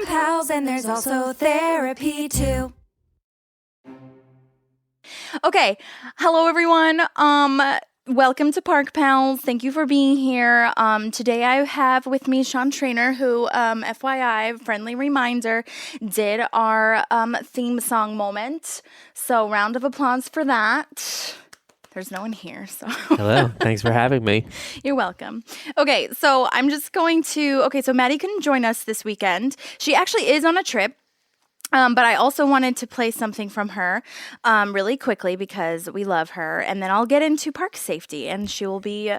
pals, and there's also therapy too. Okay, hello everyone. Welcome to Park Pals. Thank you for being here. Today I have with me Sean Trainor, who, FYI, friendly reminder, did our theme song moment. So round of applause for that. There's no one here, so. Hello. Thanks for having me. You're welcome. Okay, so I'm just going to, so Madi couldn't join us this weekend. She actually is on a trip. But I also wanted to play something from her really quickly because we love her. And then I'll get into park safety and she will be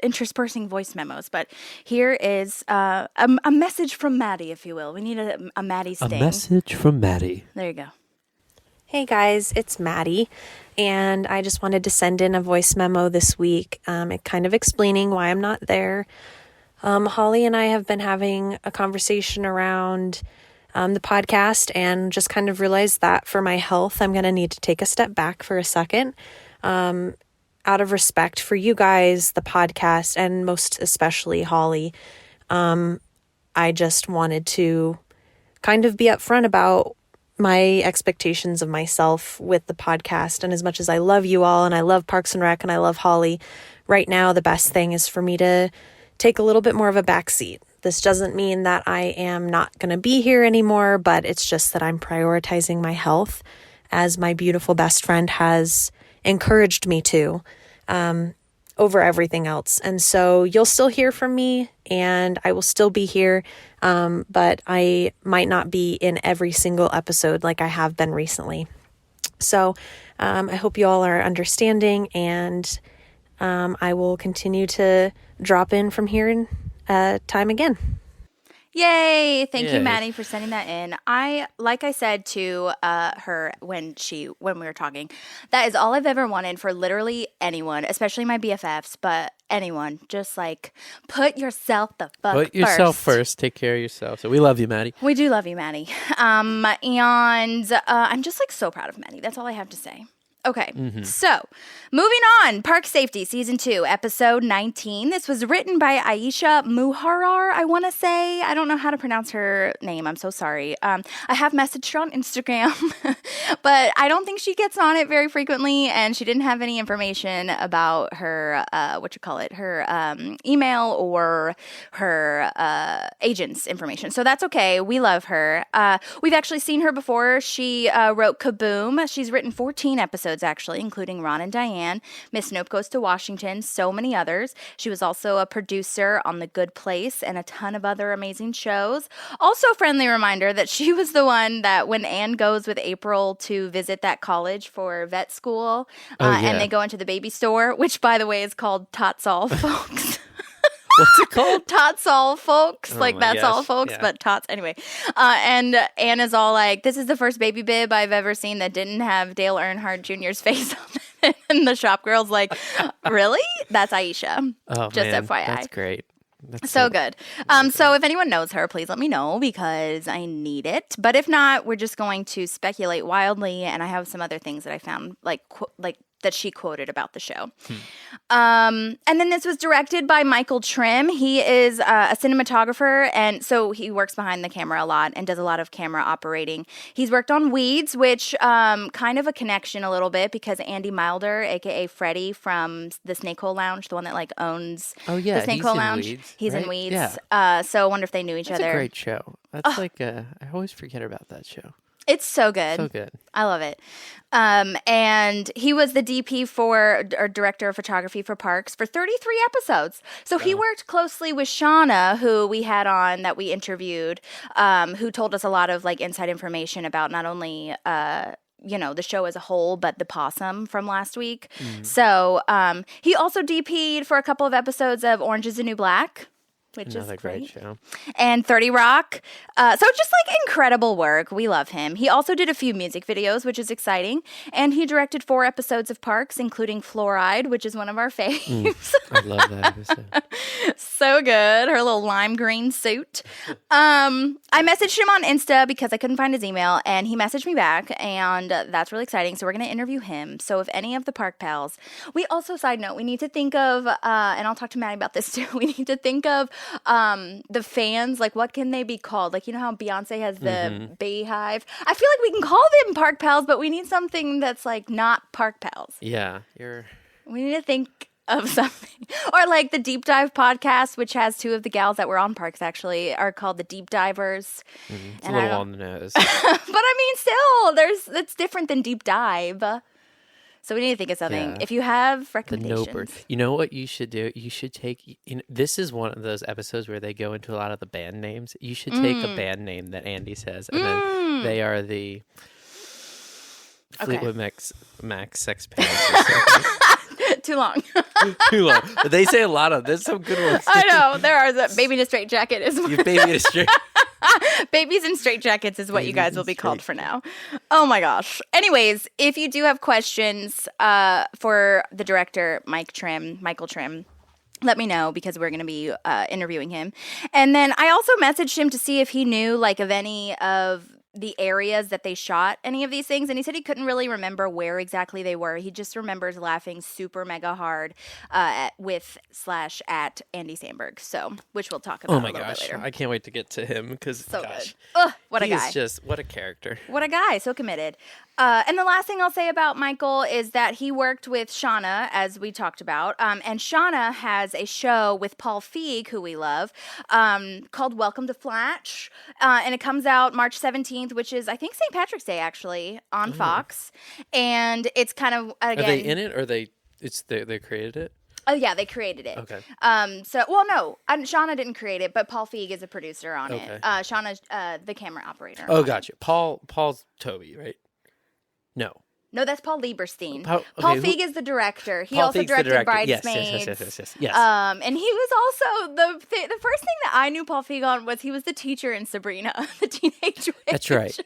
interspersing voice memos. But here is a message from Madi, if you will. We need a Madi sting. A message from Madi. There you go. Hey guys, it's Madi. And I just wanted to send in a voice memo this week, kind of explaining why I'm not there. Holly and I have been having a conversation around the podcast and just kind of realized that for my health, I'm going to need to take a step back for a second. Out of respect for you guys, the podcast, and most especially Holly, I just wanted to kind of be upfront about my expectations of myself with the podcast. And as much as I love you all and I love Parks and Rec and I love Holly, right now the best thing is for me to take a little bit more of a backseat. This doesn't mean that I am not going to be here anymore, but it's just that I'm prioritizing my health as my beautiful best friend has encouraged me to, over everything else. And so you'll still hear from me and I will still be here, but I might not be in every single episode like I have been recently. So I hope you all are understanding and I will continue to drop in from here and time again. Yay! Thank you, Madi, for sending that in. Like I said to her when we were talking, that is all I've ever wanted for literally anyone, especially my BFFs, but anyone. Just like put yourself the fuck first. Put yourself first. Take care of yourself. So we love you, Madi. We do love you, Madi. And I'm just like so proud of Madi. That's all I have to say. Okay, So moving on, Park Safety Season 2, Episode 19. This was written by Aisha Muharrar, I want to say. I don't know how to pronounce her name. I'm so sorry. I have messaged her on Instagram, but I don't think she gets on it very frequently, and she didn't have any information about her, her email or her agent's information. So that's okay. We love her. We've actually seen her before. She wrote Kaboom. She's written 14 episodes, actually, including Ron and Diane, Miss Knope Goes to Washington, so many others. She was also a producer on The Good Place and a ton of other amazing shows. Also, friendly reminder that she was the one that when Anne goes with April to visit that college for vet school, and they go into the baby store, which, by the way, is called Tots All Folks. What's it called? Tots All Folks. Oh like, that's all folks, but tots. Anyway. And Anne is all like, this is the first baby bib I've ever seen that didn't have Dale Earnhardt Jr.'s face on it. And the shop girl's like, really? That's Aisha. Oh, just man, FYI. That's great. That's so good. So if anyone knows her, please let me know because I need it. But if not, we're just going to speculate wildly. And I have some other things that I found like that she quoted about the show. And then this was directed by Michael Trim. He is a cinematographer, and so he works behind the camera a lot and does a lot of camera operating. He's worked on Weeds, which kind of a connection a little bit because Andy Milder, a.k.a. Freddie from the Snake Hole Lounge, the one that like owns the Snake Hole Lounge. He's in Weeds. Yeah. So I wonder if they knew each other. That's a great show. That's I always forget about that show. It's so good. So good. I love it. And he was the DP or director of photography for Parks for 33 episodes. So he worked closely with Shauna, who we had on that we interviewed, who told us a lot of like inside information about not only the show as a whole, but the possum from last week. So he also DP'd for a couple of episodes of Orange is the New Black. Which Another is great. show. And 30 Rock. So just like incredible work. We love him. He also did a few music videos, which is exciting. And he directed 4 episodes of Parks, including Fluoride, which is one of our faves. I love that episode. So good. Her little lime green suit. I messaged him on Insta because I couldn't find his email, and he messaged me back, and that's really exciting. So we're going to interview him. So if any of the Park Pals, we also, side note, we need to think of, and I'll talk to Maddie about this too, we need to think of the fans, like what can they be called? Like, you know how Beyonce has the Beehive? I feel like we can call them Park Pals, but we need something that's like not Park Pals. Yeah, We need to think of something. Or like the Deep Dive podcast, which has two of the gals that were on Parks actually, are called the Deep Divers. It's a little on the nose. But I mean, still, it's different than Deep Dive. So we need to think of something. Yeah. If you have The recommendations. Knoper. You know what you should do? You should take. This is one of those episodes where they go into a lot of the band names. You should take a band name that Andy says, and then they are the Fleetwood Mac Sex Pants. Or something. Too long. Too long. But they say a lot of. There's some good ones. I know. There are. Baby in a Straight Jacket is one. You baby a straight. Babies in straight jackets is what you guys will be called for now. Oh my gosh. Anyways, if you do have questions for the director, Michael Trim, let me know because we're going to be interviewing him. And then I also messaged him to see if he knew like of any of the areas that they shot any of these things, and he said he couldn't really remember where exactly they were. He just remembers laughing super mega hard at Andy Samberg, so which we'll talk about. Oh my a little gosh, bit later. I can't wait to get to him because So gosh, good. What a guy! He's just what a character. What a guy, so committed. And the last thing I'll say about Michael is that he worked with Shauna, as we talked about. And Shauna has a show with Paul Feig, who we love, called Welcome to Flatch. And it comes out March 17th, which is, I think, St. Patrick's Day, actually, on Fox. And it's kind of, again... Are they in it or they created it? Oh, yeah, they created it. Okay. Shauna didn't create it, but Paul Feig is a producer on it. Shauna's the camera operator. Oh, gotcha. Paul's Toby, right? No, that's Paul Lieberstein. Paul Feig is the director. He Paul also Feig's the directed director. Bridesmaids. Yes. And he was also the first thing that I knew Paul Feig on was he was the teacher in Sabrina, the Teenage Witch. That's right.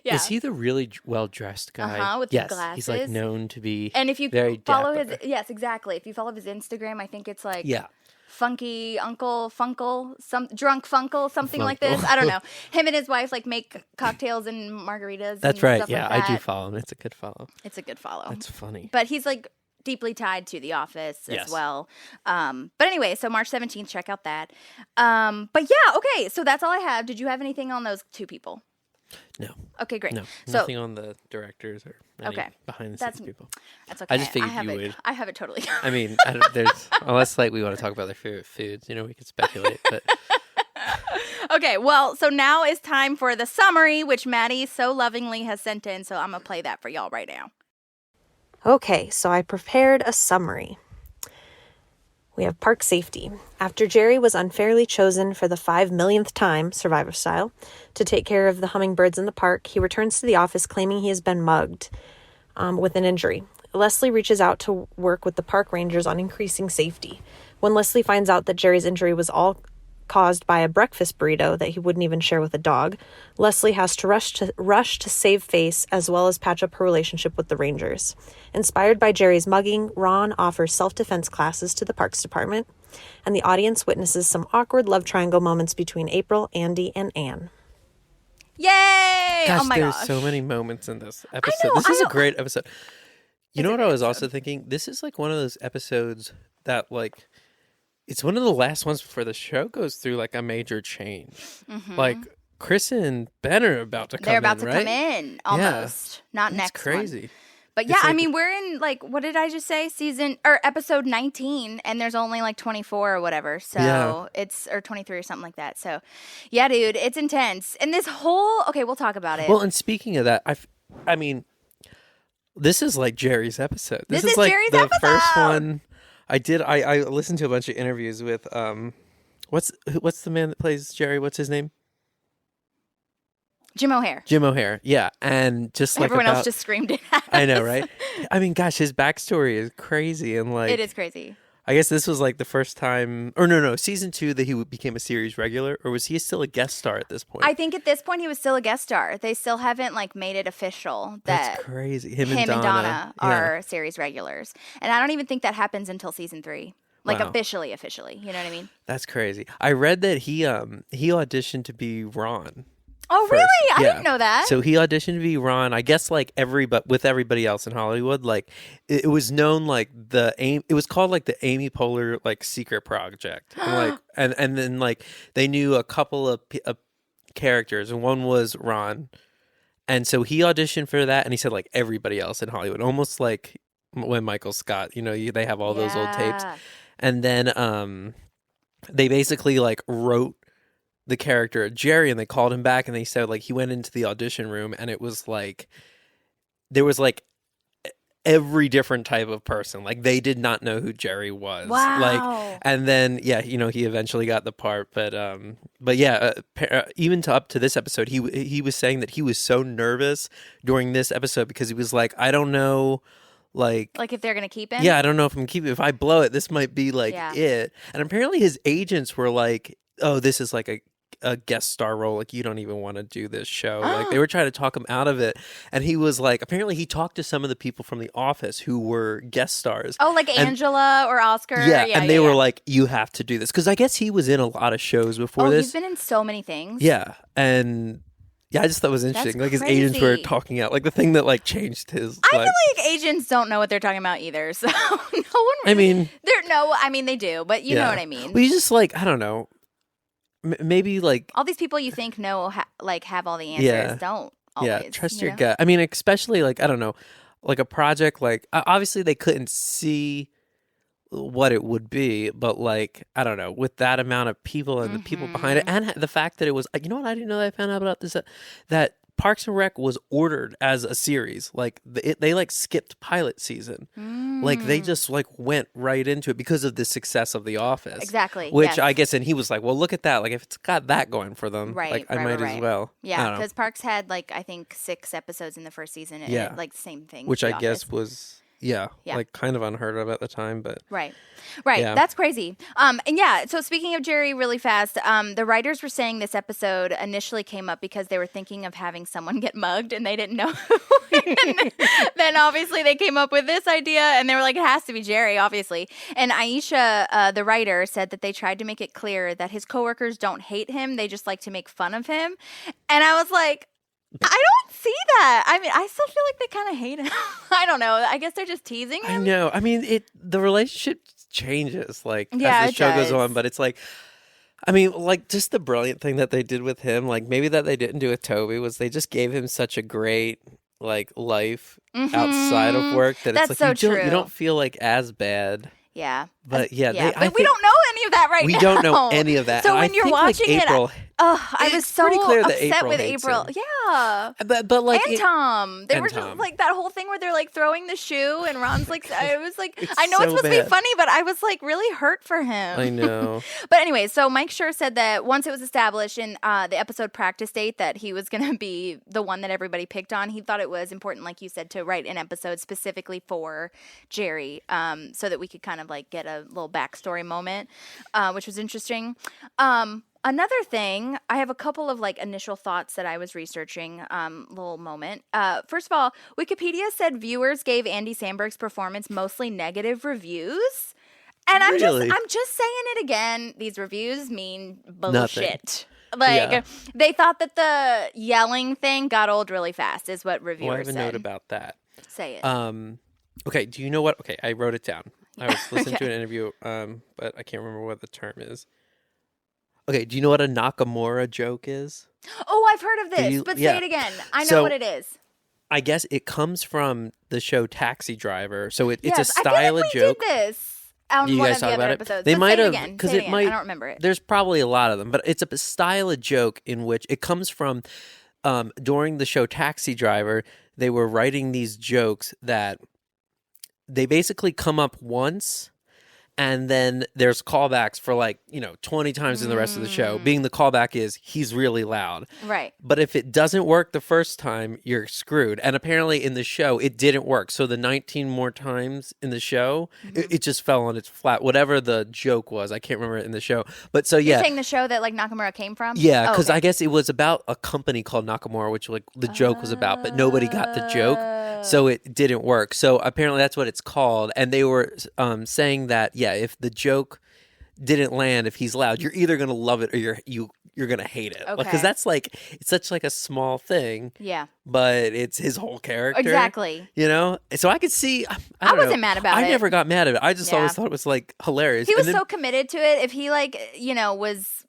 Yeah. Is he the really well-dressed guy? With the glasses. He's like known to be and if you very follow dapper. yes, exactly. If you follow his Instagram, I think it's like Funky Uncle Funkle, Drunk Funkle, something like this. I don't know. Him and his wife like make cocktails and margaritas. That's and right. Stuff Yeah, like that. I do follow him. It's a good follow. It's a good follow. That's funny. But he's like deeply tied to The Office as well. But anyway, so March 17th, check out that. But yeah, okay. So that's all I have. Did you have anything on those two people? No. Okay, great. No, So nothing on the directors or any behind the scenes people. that's okay. I just figured you would. I have it totally. I mean, there's unless like we want to talk about their favorite foods, we could speculate. But Okay, well, so now is time for the summary, which Maddie so lovingly has sent in. So I'm gonna play that for y'all right now. Okay, so I prepared a summary. We have park safety. After Jerry was unfairly chosen for the 5 millionth time, Survivor style, to take care of the hummingbirds in the park, he returns to the office claiming he has been mugged with an injury. Leslie reaches out to work with the park rangers on increasing safety. When Leslie finds out that Jerry's injury was all caused by a breakfast burrito that he wouldn't even share with a dog, Leslie has to rush to save face as well as patch up her relationship with the Rangers. Inspired by Jerry's mugging, Ron offers self-defense classes to the Parks Department, and the audience witnesses some awkward love triangle moments between April, Andy, and Anne. Yay! gosh, Oh my there's gosh. so many moments in this episode. This is a great episode. You know what I was also thinking? This is like one of those episodes that like it's one of the last ones before the show goes through like a major change. Mm-hmm. Like Chris and Ben are about to come in, They're about to right? come in almost. Not That's next crazy. one. But yeah, It's I like- mean, we're in like, what did I just say? Episode 19, and there's only like 24 or whatever. So it's, or 23 or something like that. So yeah, dude, it's intense. And this whole, okay, we'll talk about it. Well, and speaking of that, I mean, this is like Jerry's episode. This is like Jerry's the episode. first one. I listened to a bunch of interviews with what's the man that plays Jerry? What's his name? Jim O'Hare. Jim O'Hare. Yeah, and just like Everyone else just screamed it out. I know, right? I mean, gosh, his backstory is crazy, and like It is crazy. I guess this was like the first time, or no, season 2 that he became a series regular, or was he still a guest star at this point? I think at this point he was still a guest star. They still haven't like made it official that That's crazy. Him and and Donna Yeah. are series regulars, and I don't even think that happens until season 3. Like Wow. officially. You know what I mean? That's crazy. I read that he auditioned to be Ron. Oh, First. really? I Yeah. didn't know that. So he auditioned to be Ron. I guess like with everybody else in Hollywood, like it was known like it was called like the Amy Poehler like secret project. And, like and then like they knew a couple of characters, and one was Ron. And so he auditioned for that, and he said like everybody else in Hollywood, almost like when Michael Scott, you know, they have all those old tapes. And then they basically like wrote the character Jerry, and they called him back, and they said like he went into the audition room, and it was like there was like every different type of person. Like they did not know who Jerry was. Wow. Like, and then you know, he eventually got the part, but yeah, even up to this episode, he was saying that he was so nervous during this episode because he was like, I don't know. Like if they're gonna keep him? Yeah, I don't know if I'm gonna keep it. If I blow it, this might be like it. And apparently his agents were like, oh, this is like a guest star role. Like, you don't even want to do this show. Like, they were trying to talk him out of it. And he was like, apparently he talked to some of the people from The Office who were guest stars. Oh, like Angela or Oscar? Yeah, and they were like, you have to do this. Because I guess he was in a lot of shows before this. He's been in so many things. Yeah, and yeah, I just thought it was interesting. That's like, his agents were talking out. Like, the thing that, like, changed his I feel like agents don't know what they're talking about either. So, no one really... I mean... they do, but you know what I mean. Well, you just, like, I don't know. Maybe like all these people you think know have all the answers don't always. Trust your gut. I mean, especially like, I don't know, like a project like obviously they couldn't see what it would be, but like, I don't know, with that amount of people and the people behind it, and the fact that it was, you know what I didn't know that I found out about this, that Parks and Rec was ordered as a series. Like they like skipped pilot season. Like they just like went right into it because of the success of The Office. Exactly. Which I guess, and he was like, well, look at that. Like if it's got that going for them, like I might as well. Yeah, because Parks had like, I think 6 episodes in the first season. And like the same thing. Which I guess was... Yeah, like kind of unheard of at the time, but... Right. That's crazy. And so speaking of Jerry really fast, the writers were saying this episode initially came up because they were thinking of having someone get mugged and they didn't know. Then obviously they came up with this idea and they were like, it has to be Jerry, obviously. And Aisha, the writer, said that they tried to make it clear that his coworkers don't hate him. They just like to make fun of him. And I was like... I don't see that. I mean, I still feel like they kind of hate him. I don't know. I guess they're just teasing him. I know. I mean, the relationship changes like as the show goes on, but it's like, I mean, like just the brilliant thing that they did with him, like maybe that they didn't do with Toby, was they just gave him such a great like life outside of work that it's like so true. You don't feel like as bad. Yeah. But we don't know any of that right now. We don't know any of that. So when you're watching April, I was so upset with April. Him. Yeah. But like and Tom. They were just like that whole thing where they're like throwing the shoe and Ron's like, I was like, I know it's supposed to be funny, but I was like really hurt for him. I know. But anyway, so Mike Schur said that once it was established in the episode practice date that he was going to be the one that everybody picked on, he thought it was important, like you said, to write an episode specifically for Jerry, so that we could kind of like get a little backstory moment, which was interesting. Another thing, I have a couple of like initial thoughts that I was researching, little moment. First of all, Wikipedia said viewers gave Andy Samberg's performance mostly negative reviews. And I'm just saying it again. These reviews mean bullshit. Nothing. Like they thought that the yelling thing got old really fast is what reviewers I have a said. note about that. Say it. Okay, do you know what? Okay, I wrote it down. I was listening to an interview, but I can't remember what the term is. Okay, do you know what a Nakamura joke is? Oh, I've heard of this, but say it again. I know what it is. I guess it comes from the show Taxi Driver. So it's a style I feel like of joke. We did this on one of the other episodes. They might have, because it might. I don't remember it. There's probably a lot of them, but it's a style of joke in which it comes from during the show Taxi Driver. They were writing these jokes that they basically come up once. And then there's callbacks for 20 times in the rest of the show. Being the callback is he's really loud. Right. But if it doesn't work the first time, you're screwed. And apparently in the show, it didn't work. So the 19 more times in the show, it just fell on its flat. Whatever the joke was, I can't remember it in the show. But so You're saying the show that Nakamura came from? Yeah, because I guess it was about a company called Nakamura, which the joke was about, but nobody got the joke. So it didn't work. So apparently that's what it's called. And they were saying that, yeah, if the joke didn't land, if he's loud, you're either going to love it or you're going to hate it. Okay. Because that's like, it's such like a small thing. Yeah. But it's his whole character. Exactly. You know? So I could see, I wasn't mad about it. I never got mad at it. I just always thought it was like hilarious. He was so committed to it. If he was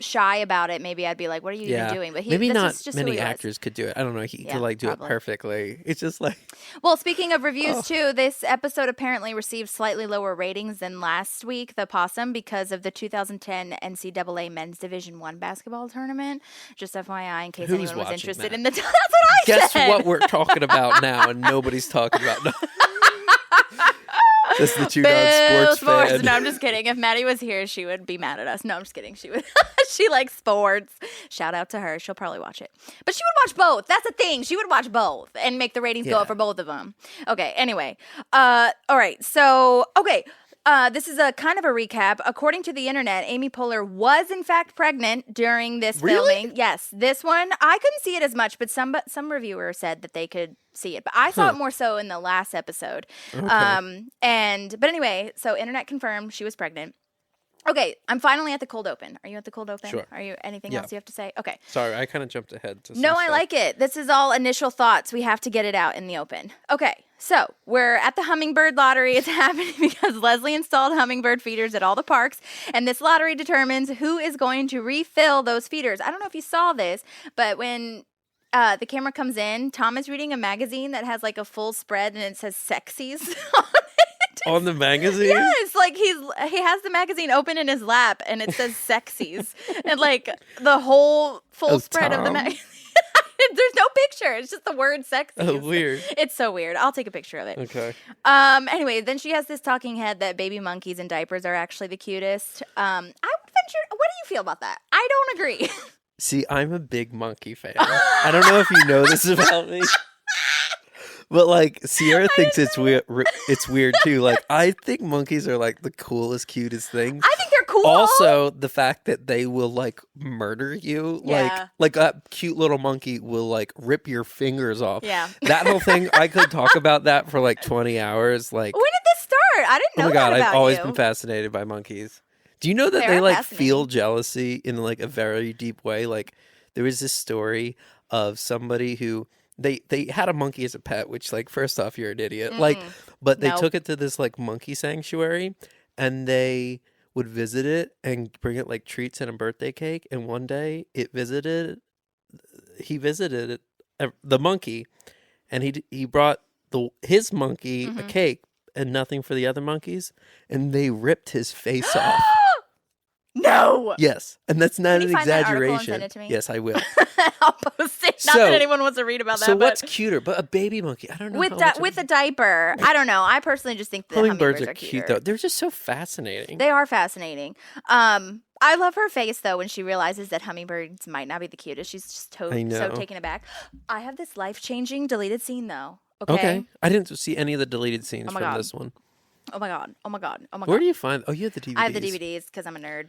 shy about it, maybe I'd be like, what are you even doing? But maybe not just many actors could do it. I don't know. He could like do probably. it perfectly. It's just like, well, speaking of reviews too, this episode apparently received slightly lower ratings than last week, The Possum, because of the 2010 NCAA Men's Division I basketball tournament. Just FYI, in case anyone was interested in the that's what I guess said. what we're talking about now, and nobody's talking about. That's the Two Dogs sports fan. No, I'm just kidding. If Maddie was here, she would be mad at us. No, I'm just kidding. She would. She likes sports. Shout out to her. She'll probably watch it. But she would watch both. That's the thing. She would watch both and make the ratings go up for both of them. Okay. Anyway. All right. So, okay. This is a kind of a recap. According to the internet, Amy Poehler was in fact pregnant during this filming. Yes, this one I couldn't see it as much, but some reviewer said that they could see it. But I saw it more so in the last episode. Okay. But anyway, so internet confirmed she was pregnant. Okay, I'm finally at the cold open. Are you at the cold open? Sure. Are you anything else you have to say? Okay. Sorry, I kind of jumped ahead to some No, stuff. I like it. This is all initial thoughts. We have to get it out in the open. Okay, so we're at the hummingbird lottery. It's happening because Leslie installed hummingbird feeders at all the parks, and this lottery determines who is going to refill those feeders. I don't know if you saw this, but when the camera comes in, Tom is reading a magazine that has like a full spread, and it says Sexies on it. On the magazine? Yes, like he has the magazine open in his lap, and it says Sexies, and like the whole full spread of the magazine. There's no picture. It's just the word Sexies. Oh, weird. It's so weird. I'll take a picture of it. Okay. Anyway, then she has this talking head that baby monkeys in diapers are actually the cutest. I would venture. What do you feel about that? I don't agree. See, I'm a big monkey fan. I don't know if you know this about me. But like Sierra thinks it's weird. It's weird too. Like I think monkeys are like the coolest, cutest thing. I think they're cool. Also, the fact that they will like murder you, like a cute little monkey will like rip your fingers off. Yeah, that whole thing. I could talk about that for like 20 hours. Like, when did this start? I didn't know. Oh my god, that about I've always you. been fascinated by monkeys. Do you know that they like feel jealousy in like a very deep way? Like there was this story of somebody who. They had a monkey as a pet, which, like, first off, you're an idiot. Like, but they took it to this, like, monkey sanctuary, and they would visit it and bring it, like, treats and a birthday cake. And one day, he visited the monkey, and he brought his monkey a cake and nothing for the other monkeys, and they ripped his face off. No. Yes, and that's not an exaggeration. That article and send it to me? Yes, I will. I'll post it. Not that anyone wants to read about that. So what's cuter? But a baby monkey. I don't know. With a diaper. I don't know. I personally just think the hummingbirds are cute though. They're just so fascinating. They are fascinating. I love her face though when she realizes that hummingbirds might not be the cutest. She's just so taken aback. I have this life-changing deleted scene though. Okay. I didn't see any of the deleted scenes from this one. Oh my god! Oh my god! Oh my god! Where do you find? Oh, you have the DVDs. I have the DVDs because I'm a nerd.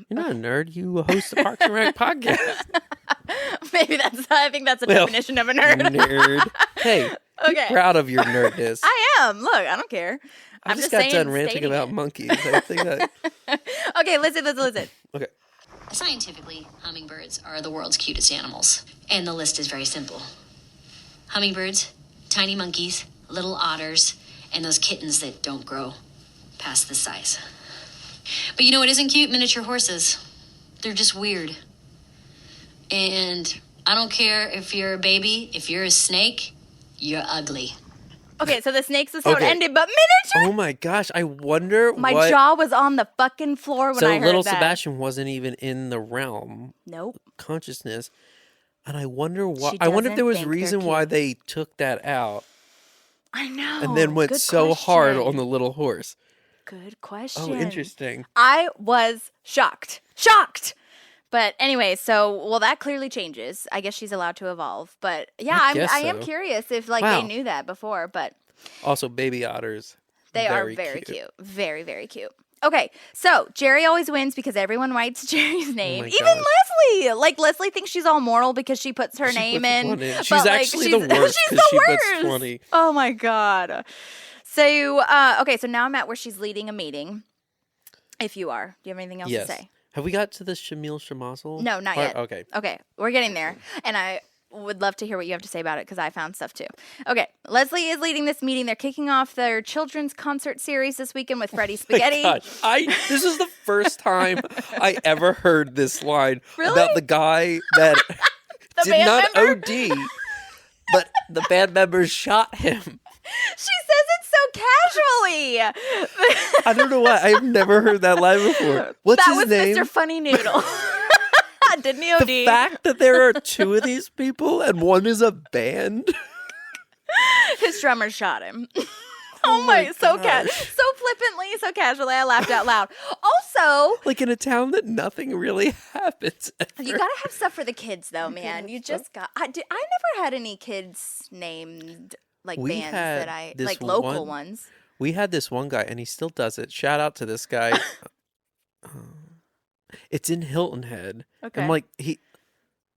You're not a nerd. You host a Parks and Rec podcast. Maybe I think that's a definition of a nerd. Nerd. Hey, be proud of your nerdness. I am. Look, I don't care. I just got done ranting about monkeys. I think that. Okay, listen. Okay. Scientifically, hummingbirds are the world's cutest animals, and the list is very simple: hummingbirds, tiny monkeys, little otters, and those kittens that don't grow past this size. But you know what isn't cute? Miniature horses. They're just weird. And I don't care if you're a baby, if you're a snake, you're ugly. Okay, so the snakes is how it ended, but miniature? Oh my gosh, I wonder My jaw was on the fucking floor when I heard that. So little Sebastian wasn't even in the realm. Nope. Consciousness. And I wonder why. I wonder if there was a reason why they took that out. I know. And then went so hard on the little horse. Good question. Oh, interesting. I was shocked. But anyway, that clearly changes. I guess she's allowed to evolve. But yeah, I am curious if they knew that before. But also, baby otters. They are very cute. Very, very cute. Okay, so Jerry always wins because everyone writes Jerry's name. my Even gosh. Leslie. Like, Leslie thinks she's all moral because she puts her name in. One in. She's but, like, actually the worst she's because the she puts worst. 20. Oh, my God. So, okay, so now I'm at where she's leading a meeting. If you are. Do you have anything else Yes. to say? Have we got to the Shamil Shamazel? No, not part? yet. Okay. Okay, we're getting there. And I would love to hear what you have to say about it because I found stuff too. Okay, Leslie is leading this meeting. They're kicking off their children's concert series this weekend with Freddie Spaghetti. Gosh, this is the first time I ever heard this line about the guy that did not OD, but the band members shot him. She says it so casually. I don't know why. I've never heard that line before. What's his name? That was Mr. Funny Noodle. Didn't he OD? The fact that there are two of these people and one is a band. His drummer shot him. Oh my so gosh. so flippantly, so casually, I laughed out loud. Also, like in a town that nothing really happens. Ever. You gotta have stuff for the kids, though, man. You just got. I never had any kids named like bands that I like local ones. We had this one guy, and he still does it. Shout out to this guy. It's in Hilton Head. Okay. I'm like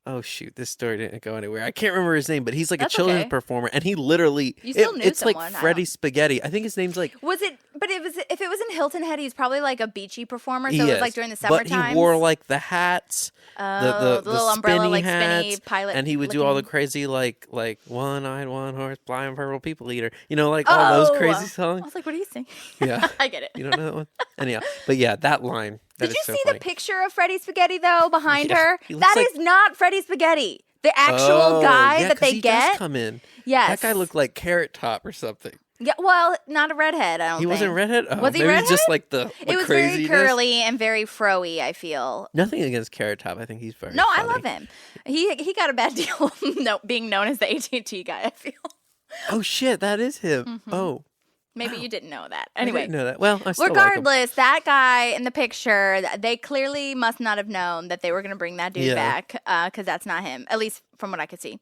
oh shoot, this story didn't go anywhere. I can't remember his name, but he's like That's a children's okay. performer, and he literally You still knew it's someone, like Freddie Spaghetti. I think his name's like Was it? But it was if it was in Hilton Head, he's probably like a beachy performer. So it yes, was like during the summer but times. he wore like the hats, the little umbrella, spinny like hats, spinny pilot, and he would do all the crazy like one-eyed, one-horse, blind purple people eater. You know, like all those crazy songs. I was like, what are you saying? Yeah, I get it. You don't know that one? Anyhow, but yeah, that line. Did you see the picture of Freddie Spaghetti though behind her? he looks That like- is not Freddie Spaghetti. The actual guy yeah, that 'cause they he get. does come in. Yes. That guy looked like Carrot Top or something. Yeah, well, not a redhead. I don't. He wasn't redhead. Oh, Was he maybe redhead? just like the It was craziness. very curly and very fro-y, I feel. Nothing against Carrot Top. I think he's very. No, I funny. love him. He got a bad deal being known as the AT&T guy, I feel. Oh shit, that is him. Mm-hmm. Oh, Maybe you didn't know that. I Anyway, didn't know that. Well, I still regardless, that guy in the picture, they clearly must not have known that they were going to bring that dude back because that's not him, at least from what I could see.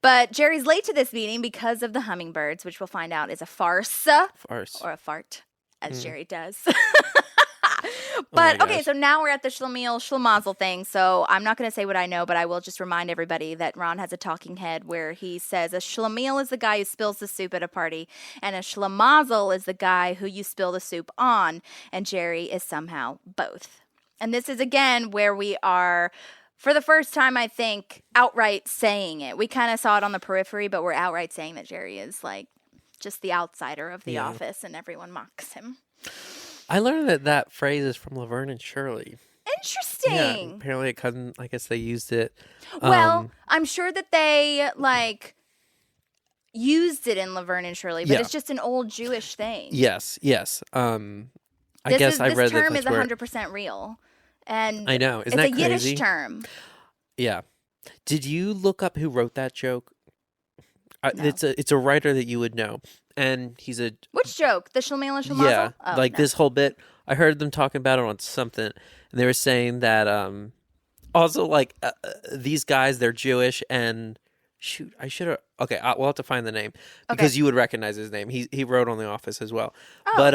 But Jerry's late to this meeting because of the hummingbirds, which we'll find out is a farce. Farce. Or a fart, as Jerry does. Oh But my okay, gosh. so now we're at the schlemazel thing. So I'm not going to say what I know, but I will just remind everybody that Ron has a talking head where he says a schlemiel is the guy who spills the soup at a party, and a schlemazel is the guy who you spill the soup on, and Jerry is somehow both. And this is again where we are, for the first time, I think, outright saying it. We kind of saw it on the periphery, but we're outright saying that Jerry is like just the outsider of the office, and everyone mocks him. I learned that phrase is from Laverne and Shirley. Interesting. Yeah, apparently it couldn't. I guess they used it. Well, I'm sure that they used it in Laverne and Shirley, but it's just an old Jewish thing. Yes. I guess I read this term that is 100% real, and I know. Isn't it's that a crazy? Yiddish term. Yeah. Did you look up who wrote that joke? No. It's a writer that you would know, and he's a Which joke? The Shlemiel and Shlemazel? yeah, Oh, like no. this whole bit. I heard them talking about it on something, and they were saying that also like these guys, they're Jewish, and shoot, I should have. Okay, we'll have to find the name because you would recognize his name. He wrote on The Office as well, but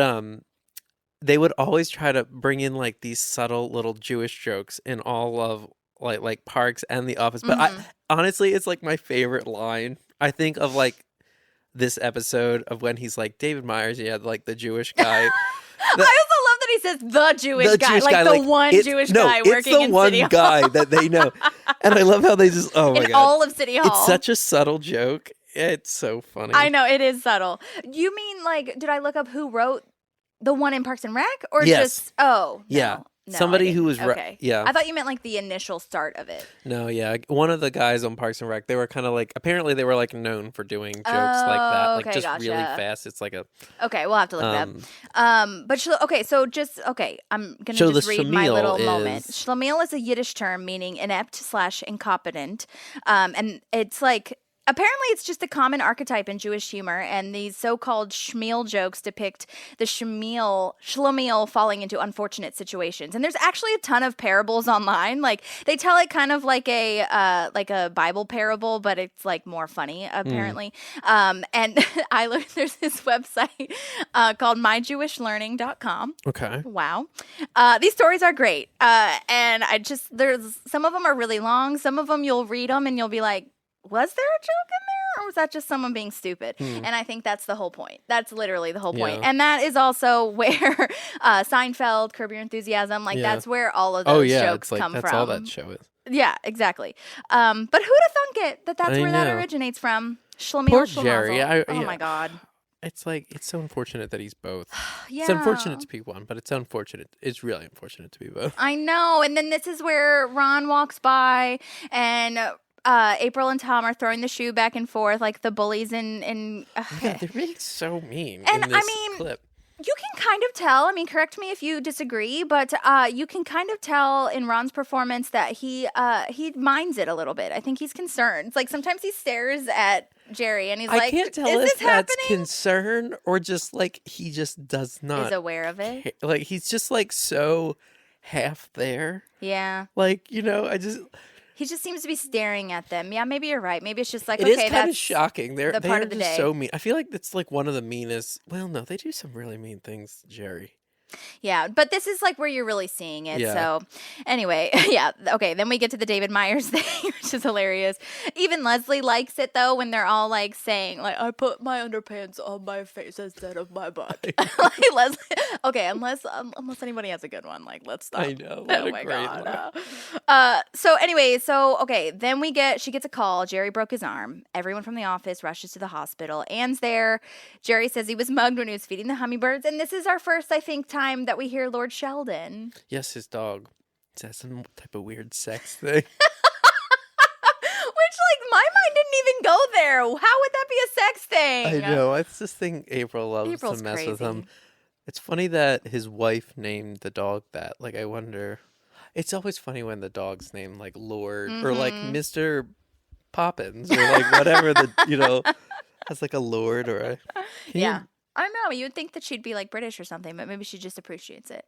they would always try to bring in like these subtle little Jewish jokes in all of like Parks and The Office. But I honestly, it's like my favorite line. I think of like this episode of when he's like David Myers, like the Jewish guy. I also love that he says the Jewish guy, like the one Jewish guy working in City Hall. It's the one guy that they know. And I love how they just, oh my God. In all of City Hall. It's such a subtle joke. It's so funny. I know, it is subtle. You mean like, did I look up who wrote the one in Parks and Rec? Or just, no, Somebody who was, okay. yeah. I thought you meant like the initial start of it. No, yeah. One of the guys on Parks and Rec, they were kind of like, apparently they were like known for doing jokes like that. Like okay, just gotcha. really fast. It's like a. Okay, we'll have to look it up. But I'm gonna So just the read my little shlemiel moment. is- Schlemiel is a Yiddish term meaning inept / incompetent, and it's like Apparently, it's just a common archetype in Jewish humor, and these so-called shmeal jokes depict the shlemiel falling into unfortunate situations. And there's actually a ton of parables online. Like they tell it kind of like a Bible parable, but it's like more funny apparently. And I learned there's this website called myjewishlearning.com. Okay. Wow. These stories are great. And there's some of them are really long. Some of them you'll read them and you'll be like, was there a joke in there, or was that just someone being stupid? And I think that's the whole point. That's literally the whole point. Yeah. And that is also where Seinfeld, Curb Your Enthusiasm, that's where all of those jokes come that's from. all that show is. Yeah, exactly. But who'd have thunk it that's where that originates from? Schlemiel, Poor Schlemazel. Jerry. Oh my God. It's so unfortunate that he's both. Yeah. It's unfortunate to be one, but it's really unfortunate to be both. I know. And then this is where Ron walks by and April and Tom are throwing the shoe back and forth like the bullies in Yeah, they're being so mean And in this I mean, clip. you can kind of tell, I mean, correct me if you disagree, but you can kind of tell in Ron's performance that he minds it a little bit. I think he's concerned. Like sometimes he stares at Jerry and he's like, I can't tell is if this that's happening? Concern or just like he just does not Is aware of it. Like he's just like so half there. Yeah. Like, He just seems to be staring at them. Yeah, maybe you're right. Maybe it's just like, it is okay, kind of that's shocking. They the part are of the just day. so mean. I feel like that's like one of the meanest. Well, no, they do some really mean things, Jerry. Yeah, but this is like where you're really seeing it. Yeah. So anyway, yeah, okay, then we get to the David Myers thing, which is hilarious. Even Leslie likes it though when they're all like saying like, I put my underpants on my face instead of my butt. Like Leslie, okay, unless anybody has a good one, like let's stop. I know. What Oh a my great God. line. So anyway, okay, then she gets a call. Jerry broke his arm. Everyone from the office rushes to the hospital. Anne's there. Jerry says he was mugged when he was feeding the hummingbirds. And this is our first, I think, time that we hear Lord Sheldon. Yes, his dog says some type of weird sex thing. Which, like, my mind didn't even go there. How would that be a sex thing? I know. It's this thing April loves April's to mess with crazy. him. It's funny that his wife named the dog that. Like, I wonder. It's always funny when the dog's named like Lord or like Mr. Poppins or like whatever has like a Lord or a. Yeah. I don't know. You would think that she'd be like British or something, but maybe she just appreciates it.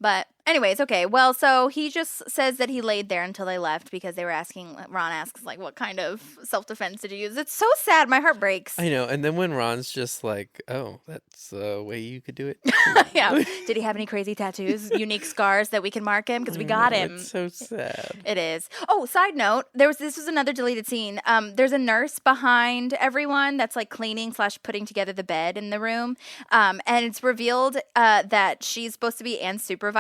But anyways, okay. Well, so he just says that he laid there until they left because they were asking, Ron asks like, what kind of self-defense did you use? It's so sad. My heart breaks. I know. And then when Ron's just like, oh, that's the way you could do it. Yeah. Did he have any crazy tattoos, unique scars that we can mark him? Because we got him. It's so sad. It is. Oh, side note, this was another deleted scene. There's a nurse behind everyone that's like cleaning / putting together the bed in the room. And it's revealed that she's supposed to be Anne's supervisor.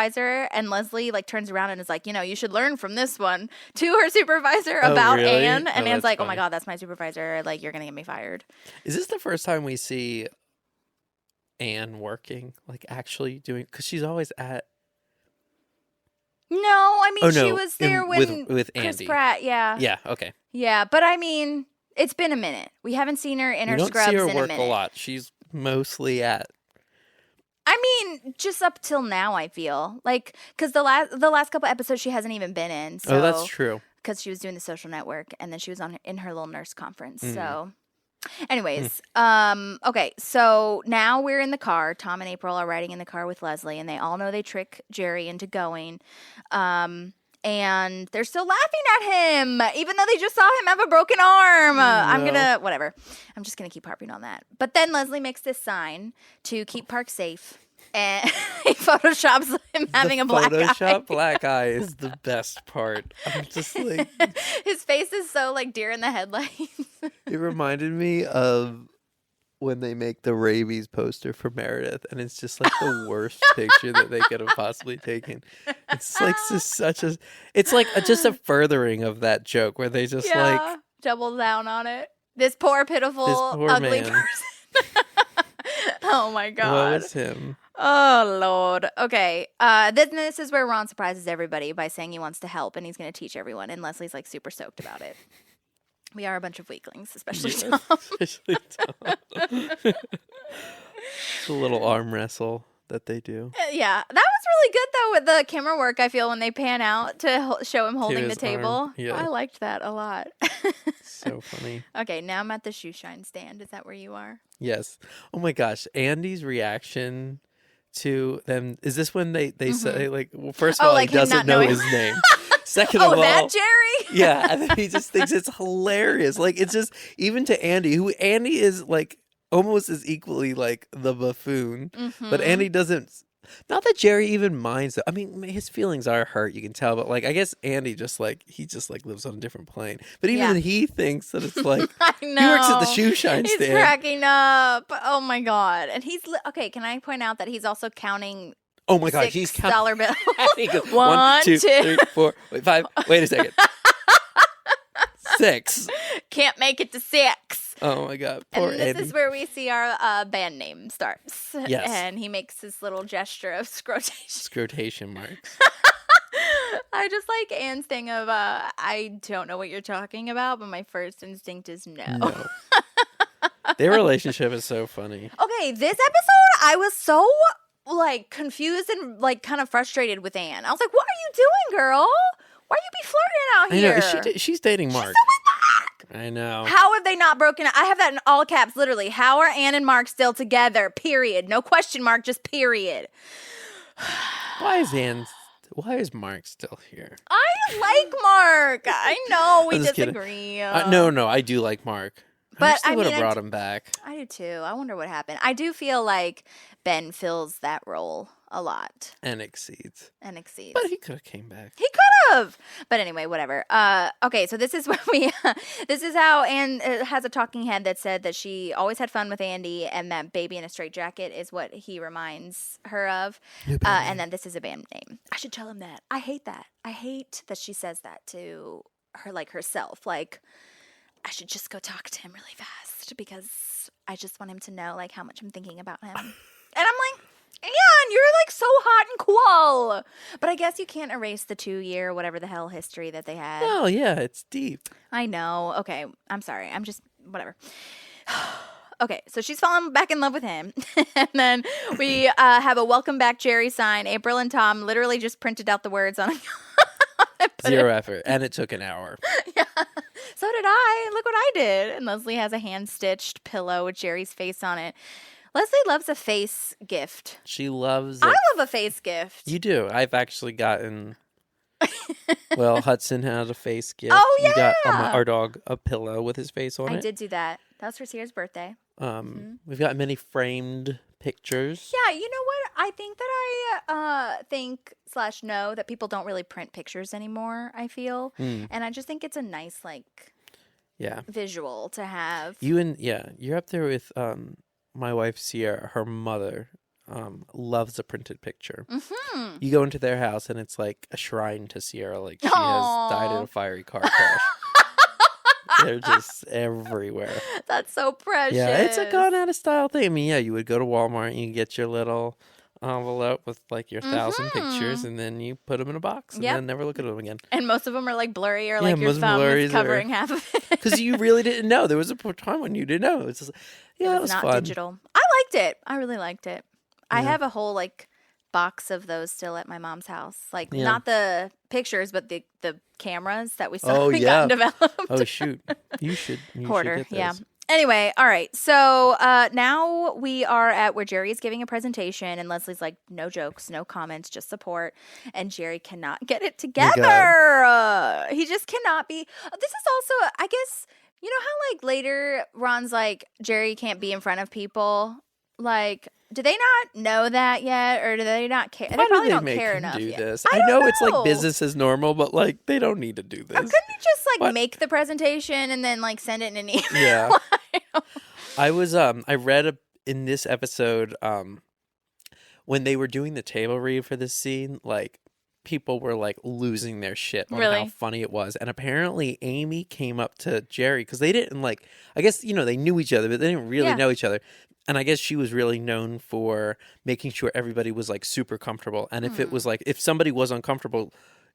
And Leslie like turns around and is like, you should learn from this one to her supervisor about really? Anne. And Oh, Anne's that's like, oh my funny. God, that's my supervisor. Like, you're going to get me fired. Is this the first time we see Anne working? Like actually doing, because she's always at. No, I mean, Oh, she no, was there when with Chris Andy. Pratt, yeah. Yeah, okay. Yeah, but I mean, it's been a minute. We haven't seen her in We her don't scrubs see her in a work minute. a lot. She's mostly at. I mean, just up till now, I feel like because the last couple episodes she hasn't even been in. So, Oh, that's true. Because she was doing the Social Network, and then she was in her little nurse conference. Mm. So, anyways, okay. So now we're in the car. Tom and April are riding in the car with Leslie, and they all know they trick Jerry into going. And they're still laughing at him, even though they just saw him have a broken arm. Whatever. I'm just gonna keep harping on that. But then Leslie makes this sign to keep Park safe, and he photoshops him having a black Photoshop eye. black eye is the best part. I'm just like, His face is so like deer in the headlights. it reminded me of when they make the rabies poster for Meredith, and it's just like the worst picture that they could have possibly taken. It's like it's like just a furthering of that joke where they just like double down on it. This poor pitiful poor ugly man. person. Oh my what God. was him? Oh Lord. Okay. This is where Ron surprises everybody by saying he wants to help and he's going to teach everyone, and Leslie's like super stoked about it. We are a bunch of weaklings, especially Tom. Especially Tom. It's a little arm wrestle. that they do. Yeah, that was really good though with the camera work. I feel when they pan out to show him holding the his table. arm. Yeah. I liked that a lot. So funny. Okay, now I'm at the shoe shine stand. Is that where you are? Yes. Oh my gosh, Andy's reaction to them. Is this when they say like, well, first of all, like he him doesn't not know knowing. his name. Second of all, that Jerry? yeah, and then he just thinks it's hilarious. Like, it's just, even to Andy, who Andy is like almost as equally like the buffoon, but Andy doesn't. Not that Jerry even minds it. I mean, his feelings are hurt, you can tell, but like, I guess Andy just like, he just like lives on a different plane. But even he thinks that it's like, I know. he works at the shoe shine He's stand. cracking up. Oh my God. And he's, okay, can I point out that he's also counting Oh my God, he's $6 bills? He goes, 1, 2, 3, 4, wait, 5. Wait a second. 6. Can't make it to 6. Oh my God, poor And this Andy. is where we see our band name starts. Yes. And he makes this little gesture of scrotation. Scrotation marks. I just like Anne's thing of, I don't know what you're talking about, but my first instinct is no. No. Their relationship is so funny. Okay, this episode, I was so like confused and like kind of frustrated with Anne. I was like, what are you doing, girl? Why you be flirting out I here? know, she's dating Mark. She's so with Mark. I know. How have they not broken up? I have that in all caps, literally. How are Anne and Mark still together? Period. No question mark, just period. Why is Mark still here? I like Mark. I know we I'm just kidding. disagree. No, I do like Mark. But, I I would have mean, brought him back. I do too. I wonder what happened. I do feel like Ben fills that role a lot And exceeds. and exceeds. But he could have came back. He could have. But anyway, whatever. Okay, so this is when this is how Anne has a talking head that said that she always had fun with Andy and that baby in a straitjacket is what he reminds her of. And then this is a band name. I should tell him that. I hate that. I hate that she says that to her, like herself. Like, I should just go talk to him really fast because I just want him to know like how much I'm thinking about him. And I'm like, Anne, you're like so hot and cool. But I guess you can't erase the 2-year, whatever the hell history that they had. Oh, yeah, it's deep. I know. Okay, I'm sorry. I'm just, whatever. Okay, so she's fallen back in love with him. And then we have a welcome back Jerry sign. April and Tom literally just printed out the words on a Zero effort. And it took an hour. Yeah. So did I. Look what I did. And Leslie has a hand-stitched pillow with Jerry's face on it. Leslie loves a face gift. She loves it. I love a face gift. You do. I've actually gotten... Well, Hudson had a face gift. Oh, You got yeah. our dog a pillow with his face on it. I did do that. That was for Sierra's birthday. We've got many framed pictures. Yeah, you know what? I think that I think/know that people don't really print pictures anymore, I feel. And I just think it's a nice, like, Yeah. visual to have. You're up there with my wife Sierra. Her mother loves a printed picture. Mm-hmm. You go into their house and it's like a shrine to Sierra. Like she Aw. has died in a fiery car crash. They're just everywhere. That's so precious. Yeah, it's a gone out of style thing. I mean, yeah, you would go to Walmart and you get your little envelope with like your 1,000 pictures, and then you put them in a box and Yep. then never look at them again. And most of them are like blurry or like your most thumb blurries is covering half of it. Because you really didn't know. There was a time when you didn't know. It's just, yeah, it was not fun. digital. I liked it. I really liked it. I have a whole like box of those still at my mom's house. Like Yeah. not the pictures, but the cameras that we saw Oh, we yeah. got developed. Oh shoot, you should Hoarder, get those. yeah. Anyway, all right. So now we are at where Jerry is giving a presentation, and Leslie's like, no jokes, no comments, just support. And Jerry cannot get it together. He just cannot be. This is also, I guess, you know how like later Ron's like, Jerry can't be in front of people. Like, do they not know that yet, or do they not care? Why they probably do they don't make care him enough do yet. this? I I know don't it's like know. business as normal, but like they don't need to do Or this. couldn't he just like What? make the presentation and then like send it in an email? Yeah. I don't- I was I read in this episode when they were doing the table read for this scene, like people were like losing their shit on how Really? funny it was. And apparently Amy came up to Jerry because they didn't like, I guess, they knew each other, but they didn't really Yeah. know each other. And I guess she was really known for making sure everybody was like super comfortable. And if it was like, if somebody was uncomfortable,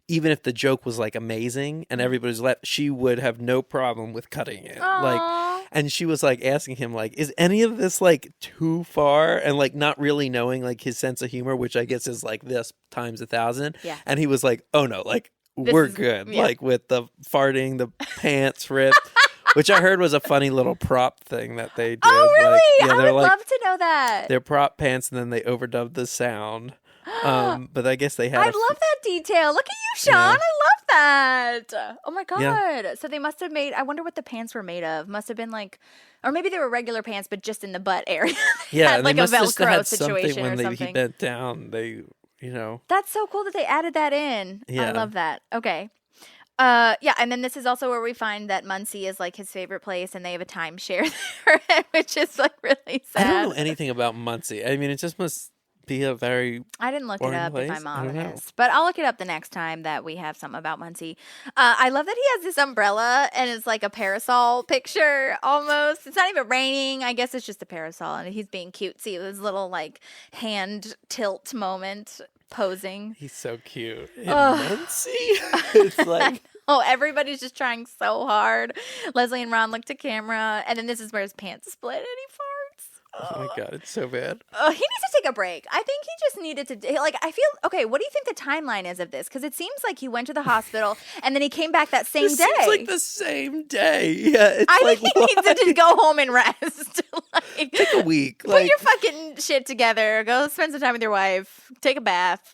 even if the joke was like amazing and everybody was left, she would have no problem with cutting it. Like, Aw. And she was like asking him like, is any of this like too far? And like not really knowing like his sense of humor, which I guess is like this times 1,000. Yeah. And he was like, oh no, like we're good. Yeah. Like with the farting, the pants ripped, which I heard was a funny little prop thing that they did. Oh, really? Like, yeah, I they're would like, love to know that. they're prop pants and then they overdubbed the sound. But I guess they had I love that detail. Look at you, Sean. Yeah. I love that. Oh my God. Yeah. So they must have made, I wonder what the pants were made of. Must have been like, or maybe they were regular pants, but just in the butt area. Yeah, Had and like they a must have just Velcro had situation something when or he something. bent down. They, you know. That's so cool that they added that in. I Yeah. love that. Okay. Yeah, and then this is also where we find that Muncie is like his favorite place, and they have a timeshare there, which is like really sad. I don't know anything about Muncie. I mean, it just must be a very I didn't look it boring up, if place? I'm I don't know. honest. But I'll look it up the next time that we have something about Muncie. I love that he has this umbrella and it's like a parasol picture almost. It's not even raining. I guess it's just a parasol and he's being cutesy with his little like hand tilt moment posing. He's so cute. In Muncie? It's like Oh, everybody's just trying so hard. Leslie and Ron look to camera, and then this is where his pants split and he farts. oh my god, it's so bad. He needs to take a break. I think he just needed to, like, I feel, okay, what do you think the timeline is of this? Because it seems like he went to the hospital and then he came back that same This day. seems like the same day. Yeah, it's I like think he needs to just go home and rest. Like, take a week. put Like your fucking shit together. Go spend some time with your wife. Take a bath.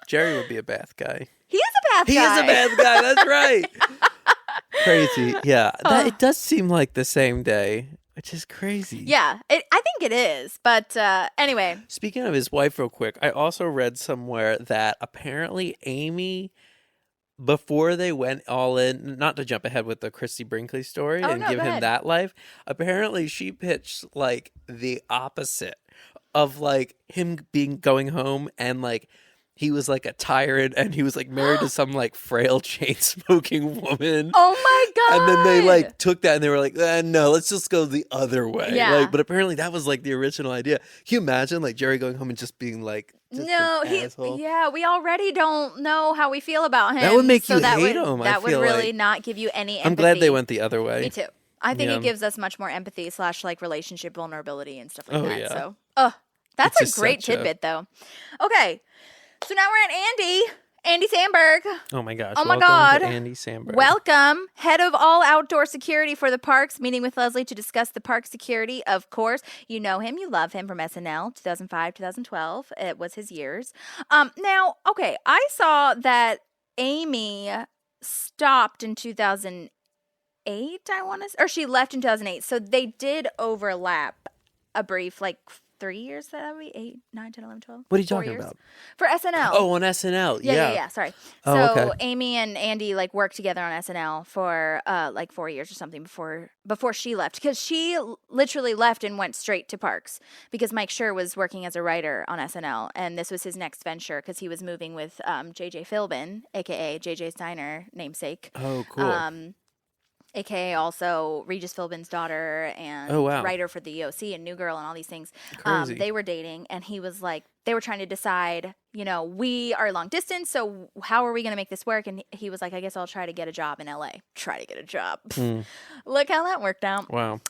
Jerry would be a bath guy. He is a bath He guy. is a bath guy. That's right. Crazy. Yeah, it does seem like the same day, which is crazy. Yeah, I think it is. But anyway. Speaking of his wife, real quick, I also read somewhere that apparently Amy, before they went all in, not to jump ahead with the Christy Brinkley story Oh, and no, give go him ahead. that life, apparently she pitched like the opposite of like him going home and like he was like a tyrant and he was like married to some like frail chain smoking woman. Oh my God. And then they like took that and they were like, no, let's just go the other way. Yeah. Like, but apparently that was like the original idea. Can you imagine like Jerry going home and just being like, just No, an asshole? yeah, we already don't know how we feel about him. That would make so you that hate would, him, I That would feel really like. not give you any empathy. I'm glad they went the other way. Me too. I think Yeah. it gives us much more empathy / like relationship vulnerability and stuff like Oh, that. yeah. So, that's It's a just great such a- tidbit, though. Okay, so now we're at Andy Samberg. Oh my gosh. Oh my welcome God. to Andy Samberg. Welcome, head of all outdoor security for the parks, meeting with Leslie to discuss the park security. Of course, you know him, you love him from SNL, 2005, 2012. It was his years. Now, okay, I saw that Amy stopped in 2008, I want to, or she left in 2008. So they did overlap a brief, like 3 years. That would be 8, 9, 10, 11, 12. What are you 4 talking years. about? For SNL. Oh, on SNL. Yeah. Sorry. Oh, So okay. Amy and Andy like worked together on SNL for like 4 years or something before she left, because she literally left and went straight to parks because Mike Schur was working as a writer on SNL, and this was his next venture because he was moving with JJ Philbin, aka JJ Steiner, namesake. Oh, cool. AKA also Regis Philbin's daughter and Oh, wow. writer for the EOC and New Girl and all these things. Crazy. They were dating, and he was like, they were trying to decide, we are long distance, so how are we going to make this work? And he was like, I guess I'll try to get a job in LA. Try to get a job. Look how that worked out. Wow.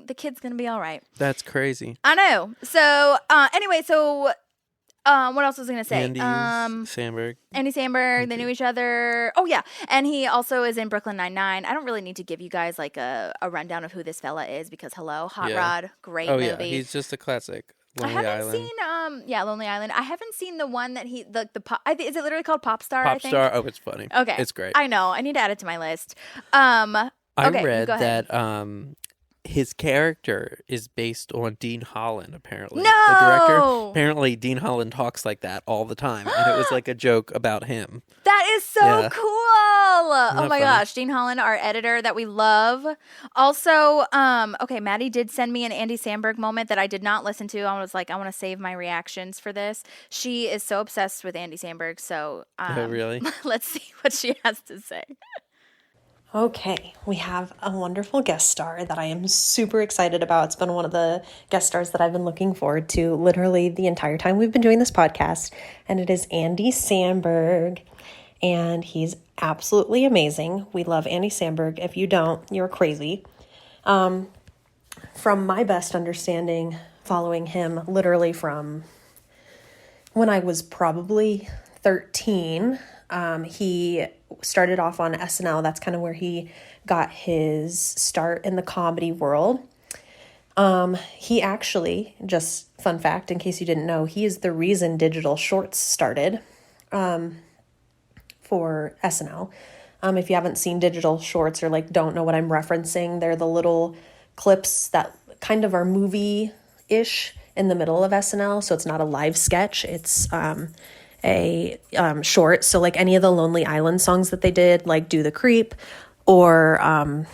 The kid's going to be all right. That's crazy. I know. So anyway, what else was I going to say? Andy Samberg. Andy Samberg, they knew each other. Oh, yeah. And he also is in Brooklyn Nine-Nine. I don't really need to give you guys like a rundown of who this fella is because, hello, Hot Yeah. Rod, great Oh, movie. yeah. He's just a classic. Lonely I haven't Island. seen, Lonely Island. I haven't seen the one that he, the pop, is it literally called Pop Star, I Pop think? star. Oh, it's funny. Okay. It's great. I know. I need to add it to my list. I Okay, read go ahead. that his character is based on Dean Holland, apparently. No! The director. Apparently, Dean Holland talks like that all the time. And it was like a joke about him. That is so Yeah. cool. Oh that my funny? gosh. Dean Holland, our editor that we love. Also, okay, Maddie did send me an Andy Samberg moment that I did not listen to. I was like, I want to save my reactions for this. She is so obsessed with Andy Samberg. So Oh, really? let's see what she has to say. Okay, we have a wonderful guest star that I am super excited about. It's been one of the guest stars that I've been looking forward to literally the entire time we've been doing this podcast, and it is Andy Samberg, and he's absolutely amazing. We love Andy Samberg. If you don't, you're crazy. From my best understanding, following him literally from when I was probably 13, he started off on SNL. That's kind of where he got his start in the comedy world. He actually, just fun fact, in case you didn't know, he is the reason digital shorts started for SNL. If you haven't seen digital shorts or like don't know what I'm referencing, they're the little clips that kind of are movie-ish in the middle of SNL. So it's not a live sketch. It's a short. So like any of the Lonely Island songs that they did, like Do the Creep, or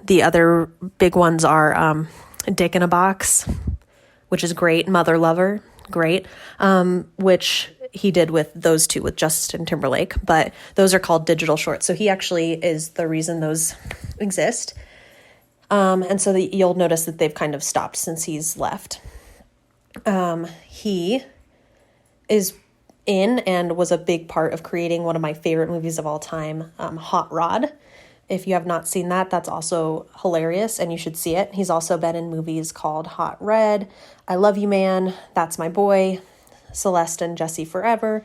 the other big ones are Dick in a Box, which is great. Mother Lover, great. Which he did with those two with Justin Timberlake, but those are called digital shorts. So he actually is the reason those exist. And so you'll notice that they've kind of stopped since he's left. He is in and was a big part of creating one of my favorite movies of all time, Hot Rod. If you have not seen that, that's also hilarious and you should see it. He's also been in movies called Hot Red, I Love You Man, That's My Boy, Celeste and Jesse Forever,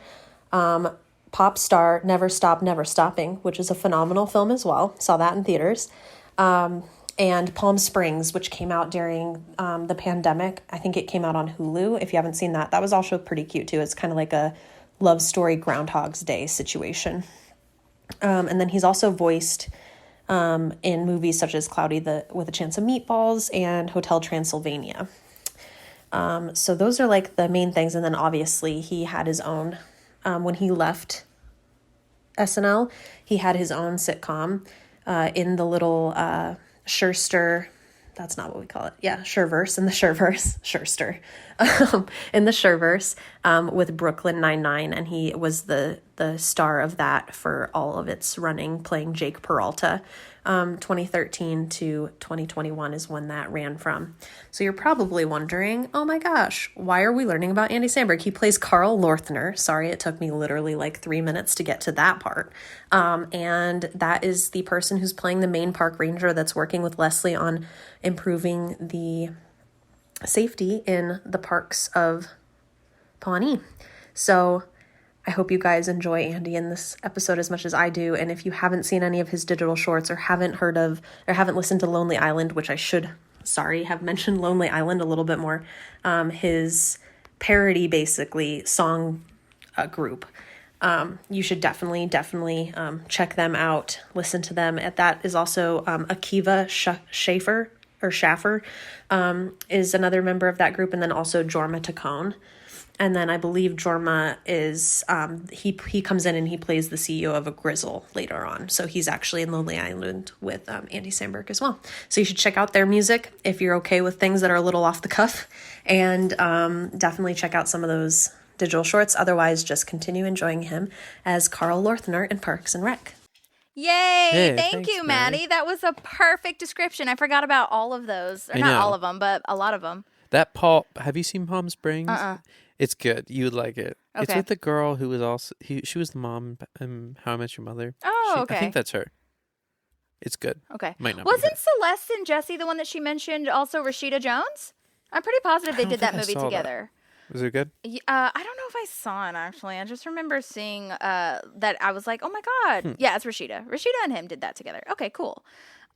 Pop Star, Never Stop, Never Stopping, which is a phenomenal film as well. Saw that in theaters. And Palm Springs, which came out during the pandemic. I think it came out on Hulu. If you haven't seen that, that was also pretty cute too. It's kind of like a love story Groundhog's Day situation. And then he's also voiced in movies such as Cloudy with a Chance of Meatballs and Hotel Transylvania. So those are like the main things. And then obviously he had his own, when he left SNL, he had his own sitcom in the little Scherster, that's not what we call it. Yeah, Sherverse, in the Sherverse, Scherster, in the Sherverse with Brooklyn Nine-Nine. And he was the star of that for all of its running, playing Jake Peralta. 2013 to 2021 is when that ran from. So you're probably wondering, oh my gosh, why are we learning about Andy Samberg? He plays Carl Lorthner. Sorry, it took me literally like 3 minutes to get to that part. And that is the person who's playing the main park ranger that's working with Leslie on improving the safety in the parks of Pawnee. So I hope you guys enjoy Andy in this episode as much as I do. And if you haven't seen any of his digital shorts or haven't heard of or haven't listened to Lonely Island, which I should, have mentioned Lonely Island a little bit more, his parody, basically, song group, you should definitely check them out, listen to them. That is also Akiva Schaffer is another member of that group, and then also Jorma Taccone. And then I believe Jorma is, he comes in and he plays the CEO of a Grizzle later on. So he's actually in Lonely Island with Andy Samberg as well. So you should check out their music if you're okay with things that are a little off the cuff. And definitely check out some of those digital shorts. Otherwise, just continue enjoying him as Carl Lorthner in Parks and Rec. Yay! Hey, Thank thanks, you, Maddie. That was a perfect description. I forgot about all of those. Or not all of them, but a lot of them. That have you seen Palm Springs? It's good. You would like it. Okay. It's with the girl who was also, she was the mom in How I Met Your Mother. Oh, okay. I think that's her. It's good. Okay. Might not Wasn't be her. Celeste and Jesse the one that she mentioned, also Rashida Jones? I'm pretty positive they did that movie together. Was it good? I don't know if I saw it, actually. I just remember seeing that I was like, oh my God. Yeah, it's Rashida. Rashida and him did that together. Okay, cool.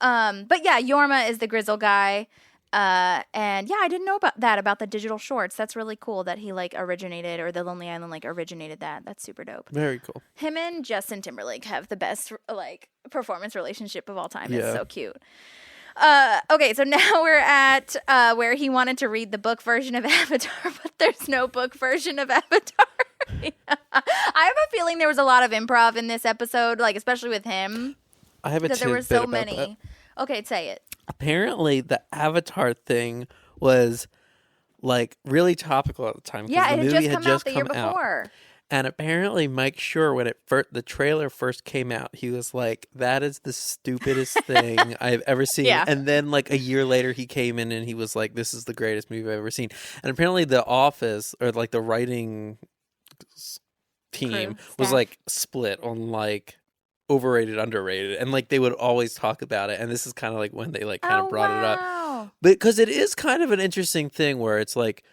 But yeah, Jorma is the Grizzle guy. And yeah, I didn't know about the digital shorts. That's really cool that he like originated, or the Lonely Island like originated that. That's super dope. Very cool. Him and Justin Timberlake have the best like performance relationship of all time. Yeah. It's so cute. Okay, so now we're at where he wanted to read the book version of Avatar, but there's no book version of Avatar. I have a feeling there was a lot of improv in this episode, like especially with him. I have a tidbit there were so about many. That. Okay, say it. Apparently, the Avatar thing was like really topical at the time. Yeah, the it movie had just come out the year out. before. And apparently, Mike Schur, when the trailer first came out, he was like, "That is the stupidest thing I've ever seen." Yeah. And then, like a year later, he came in and he was like, "This is the greatest movie I've ever seen." And apparently, The Office, or like the writing team, was like split on like overrated, underrated, and like they would always talk about it. And this is kind of like when they like kind of brought it up, wow. because it is kind of an interesting thing where it's like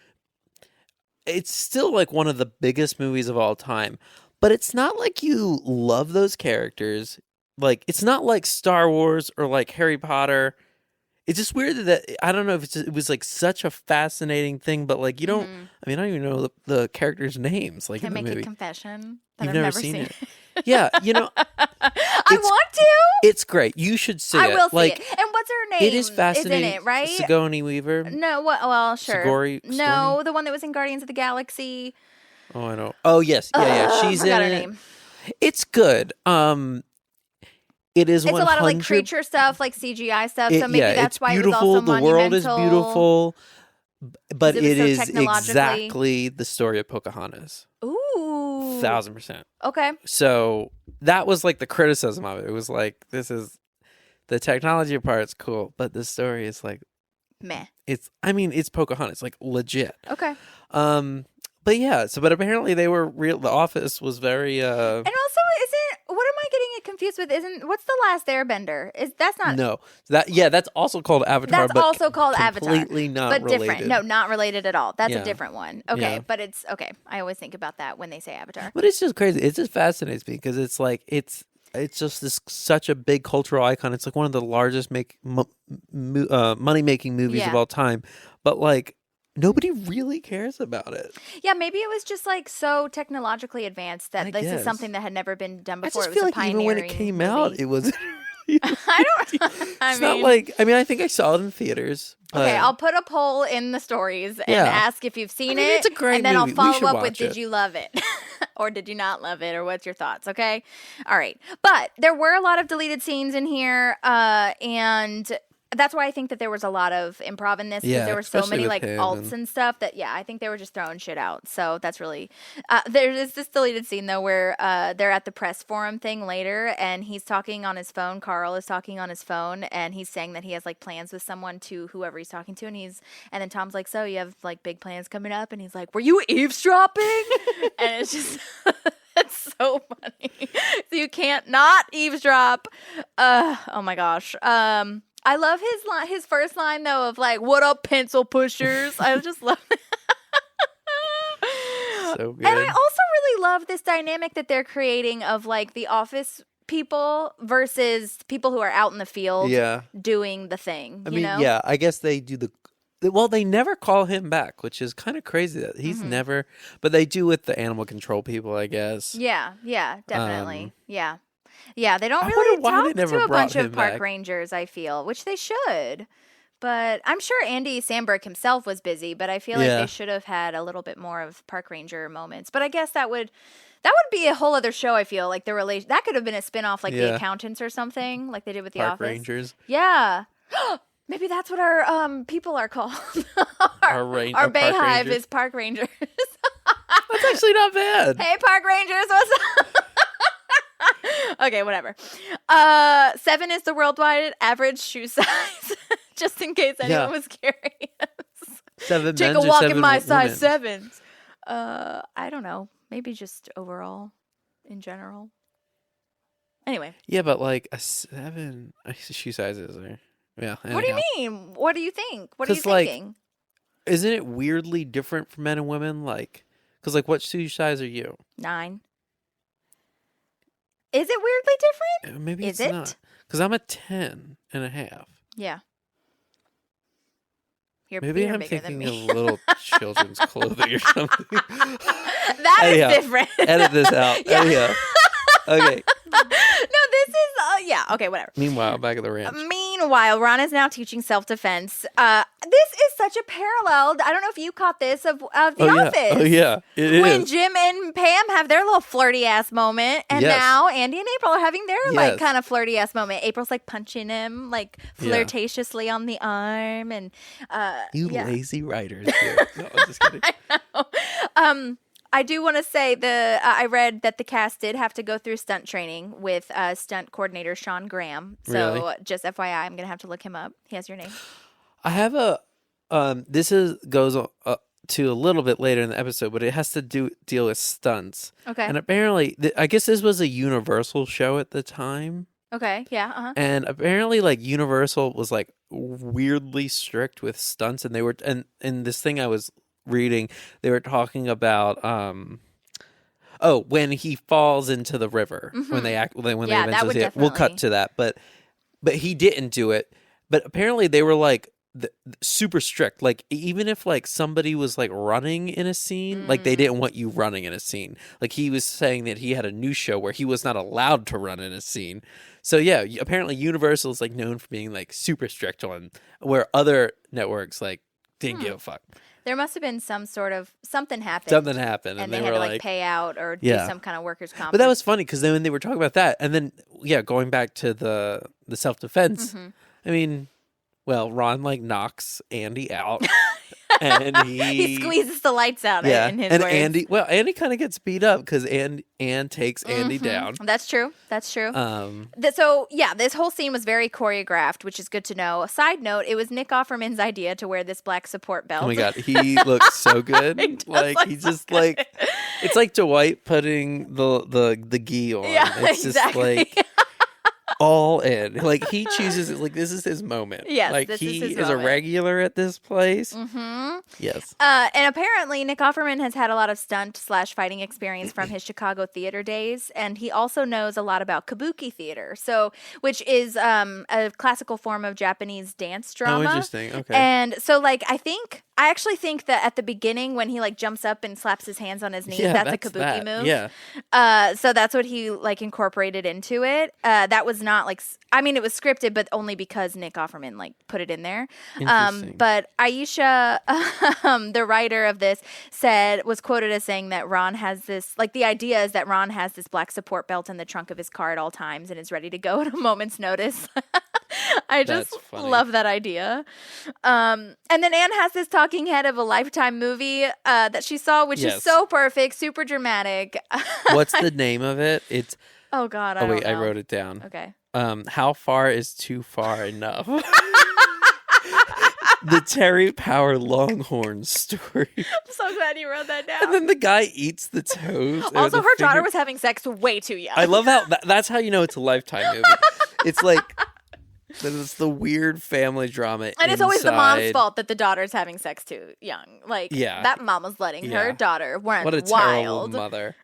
it's still like one of the biggest movies of all time, but it's not like you love those characters. Like it's not like Star Wars or like Harry Potter. It's just weird that I don't know if it was like such a fascinating thing, but like you don't. I mean, I don't even know the characters' names. Like Can I in the make movie, a confession that you've I've never seen it? Yeah, you know, I want to. it's great. You should see it. I will see like, it. And what's her name? It is fascinating. Is in it, right? Sigourney Weaver. No, what? Well, sure. No, the one that was in Guardians of the Galaxy. Oh, I know. Oh, yes. Yeah. She's in her it. name. It's good. It is. It's 100... a lot of like creature stuff, like CGI stuff. So maybe that's why beautiful. it was also the monumental. world is beautiful, but it it so is technologically... exactly the story of Pocahontas. Ooh, 1000%. Okay. So that was like the criticism of it. It was like, this is the technology part's cool, but the story is like meh. It's Pocahontas, like legit. Okay. But yeah, but apparently they were real. The Office was very. And also, what am I getting it confused with? What's the Last Airbender? That's not. No, that's also called Avatar. That's also called Avatar. Completely not but related. Different. No, not related at all. That's Yeah. a different one. Okay, Yeah. but it's okay. I always think about that when they say Avatar. But it's just crazy. It just fascinates me because it's like it's just such a big cultural icon. It's like one of the largest money making movies of all time. But like. Nobody really cares about it. Yeah, maybe it was just like so technologically advanced that this is something that had never been done before. I just feel like even when it came out, it was. I don't. It's not like. I mean, I think I saw it in theaters. Okay, I'll put a poll in the stories and ask if you've seen it. It's a great and then movie. I'll follow up with, did you love it? Or did you not love it? Or what's your thoughts? Okay. All right. But there were a lot of deleted scenes in here. And that's why I think that there was a lot of improv in this, because there were so many like alts and stuff that I think they were just throwing shit out. So that's really there is this deleted scene though where they're at the press forum thing later, and he's talking on his phone. Carl is talking on his phone, and he's saying that he has like plans with someone, to whoever he's talking to, and then Tom's like, so you have like big plans coming up, and he's like, were you eavesdropping? And it's just it's so funny. So you can't not eavesdrop. Oh my gosh. I love his first line though of like, "What up, pencil pushers?" I just love it. So good. And I also really love this dynamic that they're creating of like the office people versus people who are out in the field doing the thing. I mean, I guess they do well, they never call him back, which is kind of crazy that he's never, but they do with the animal control people, I guess. Yeah, definitely. Yeah, they don't really talk to a bunch of park rangers, I feel, which they should. But I'm sure Andy Samberg himself was busy, but I feel like they should have had a little bit more of park ranger moments. But I guess that would be a whole other show, I feel, like the relation. That could have been a spinoff like The Accountants or something, like they did with The Office. Park rangers. Yeah. Maybe that's what our people are called. our Bayhive is park rangers. That's actually not bad. Hey, park rangers, what's up? Okay, whatever. 7 is the worldwide average shoe size, just in case anyone was curious. 7 Take men's a walk or 7 in my size women's? 7s. I don't know. Maybe just overall, in general. Anyway. Yeah, but like a 7 shoe sizes are. Yeah. Anyhow. What do you mean? What do you think? What are you thinking? Like, isn't it weirdly different for men and women? Like, because like, what shoe size are you? 9. Is it weirdly different? Maybe it's not. Because I'm a 10.5. Yeah. Maybe I'm thinking of little children's clothing or something. That is different. Edit this out. Yeah. Okay. No, this is okay, whatever. Meanwhile, back at the ranch. Meanwhile, Ron is now teaching self-defense. This is such a parallel. I don't know if you caught this of The Office. Oh yeah, it when is. Jim and Pam have their little flirty ass moment, and now Andy and April are having their like kind of flirty ass moment. April's like punching him like flirtatiously on the arm, and lazy writers. No, I'm just kidding. I know. I do want to say I read that the cast did have to go through stunt training with stunt coordinator Sean Graham. So just FYI, I'm gonna have to look him up. He has your name. I have a. This goes to to a little bit later in the episode, but it has to deal with stunts. Okay. And apparently, I guess this was a Universal show at the time. Okay. Yeah. Uh-huh. And apparently, like, Universal was like weirdly strict with stunts, and they were and in this thing I was reading, they were talking about when he falls into the river when they eventually see it. We'll cut to that, but he didn't do it. But apparently, they were like super strict. Like, even if like somebody was like running in a scene, like they didn't want you running in a scene. Like, he was saying that he had a new show where he was not allowed to run in a scene. So yeah, apparently Universal is like known for being like super strict on, where other networks like didn't give a fuck. There must have been something happened. Something happened, and they had to like pay out or do some kind of workers' comp. But that was funny because then when they were talking about that, and then going back to the self-defense. I mean, well, Ron like knocks Andy out. And he squeezes the lights out in his and words. Andy kind of gets beat up because Anne takes Andy down. That's true. So this whole scene was very choreographed, which is good to know. A side note, it was Nick Offerman's idea to wear this black support belt. Oh my god, he looks so good. Like he's just like, it's like Dwight putting the gi on. Yeah, it's exactly. Just like all in. Like, he chooses it. Like, this is his moment. Yes, like this he is his is moment. a regular at this place. Yes. And apparently Nick Offerman has had a lot of stunt/fighting experience from his Chicago theater days, and he also knows a lot about kabuki theater, which is a classical form of Japanese dance drama. Oh, interesting. Okay. And so, like, I actually think that at the beginning when he like jumps up and slaps his hands on his knees, that's a kabuki move. Yeah. So that's what he like incorporated into it. That was not like, I mean, it was scripted, but only because Nick Offerman like put it in there. But Aisha, the writer of this, was quoted as saying that Ron has this, like, the idea is that Ron has this black support belt in the trunk of his car at all times and is ready to go at a moment's notice. I just love that idea. And then Anne has this talking head of a Lifetime movie that she saw, which is so perfect, super dramatic. What's the name of it? It's oh god, I don't know. I wrote it down. Okay. How far is too far enough? The Terry Power Longhorn story. I'm so glad you wrote that down. And then the guy eats the toes. Also, her daughter was having sex way too young. I love how that's how you know it's a Lifetime movie. It's like, it's the weird family drama. And it's always the mom's fault that the daughter's having sex too young. Like, that mom was letting her daughter run wild. What a terrible mother.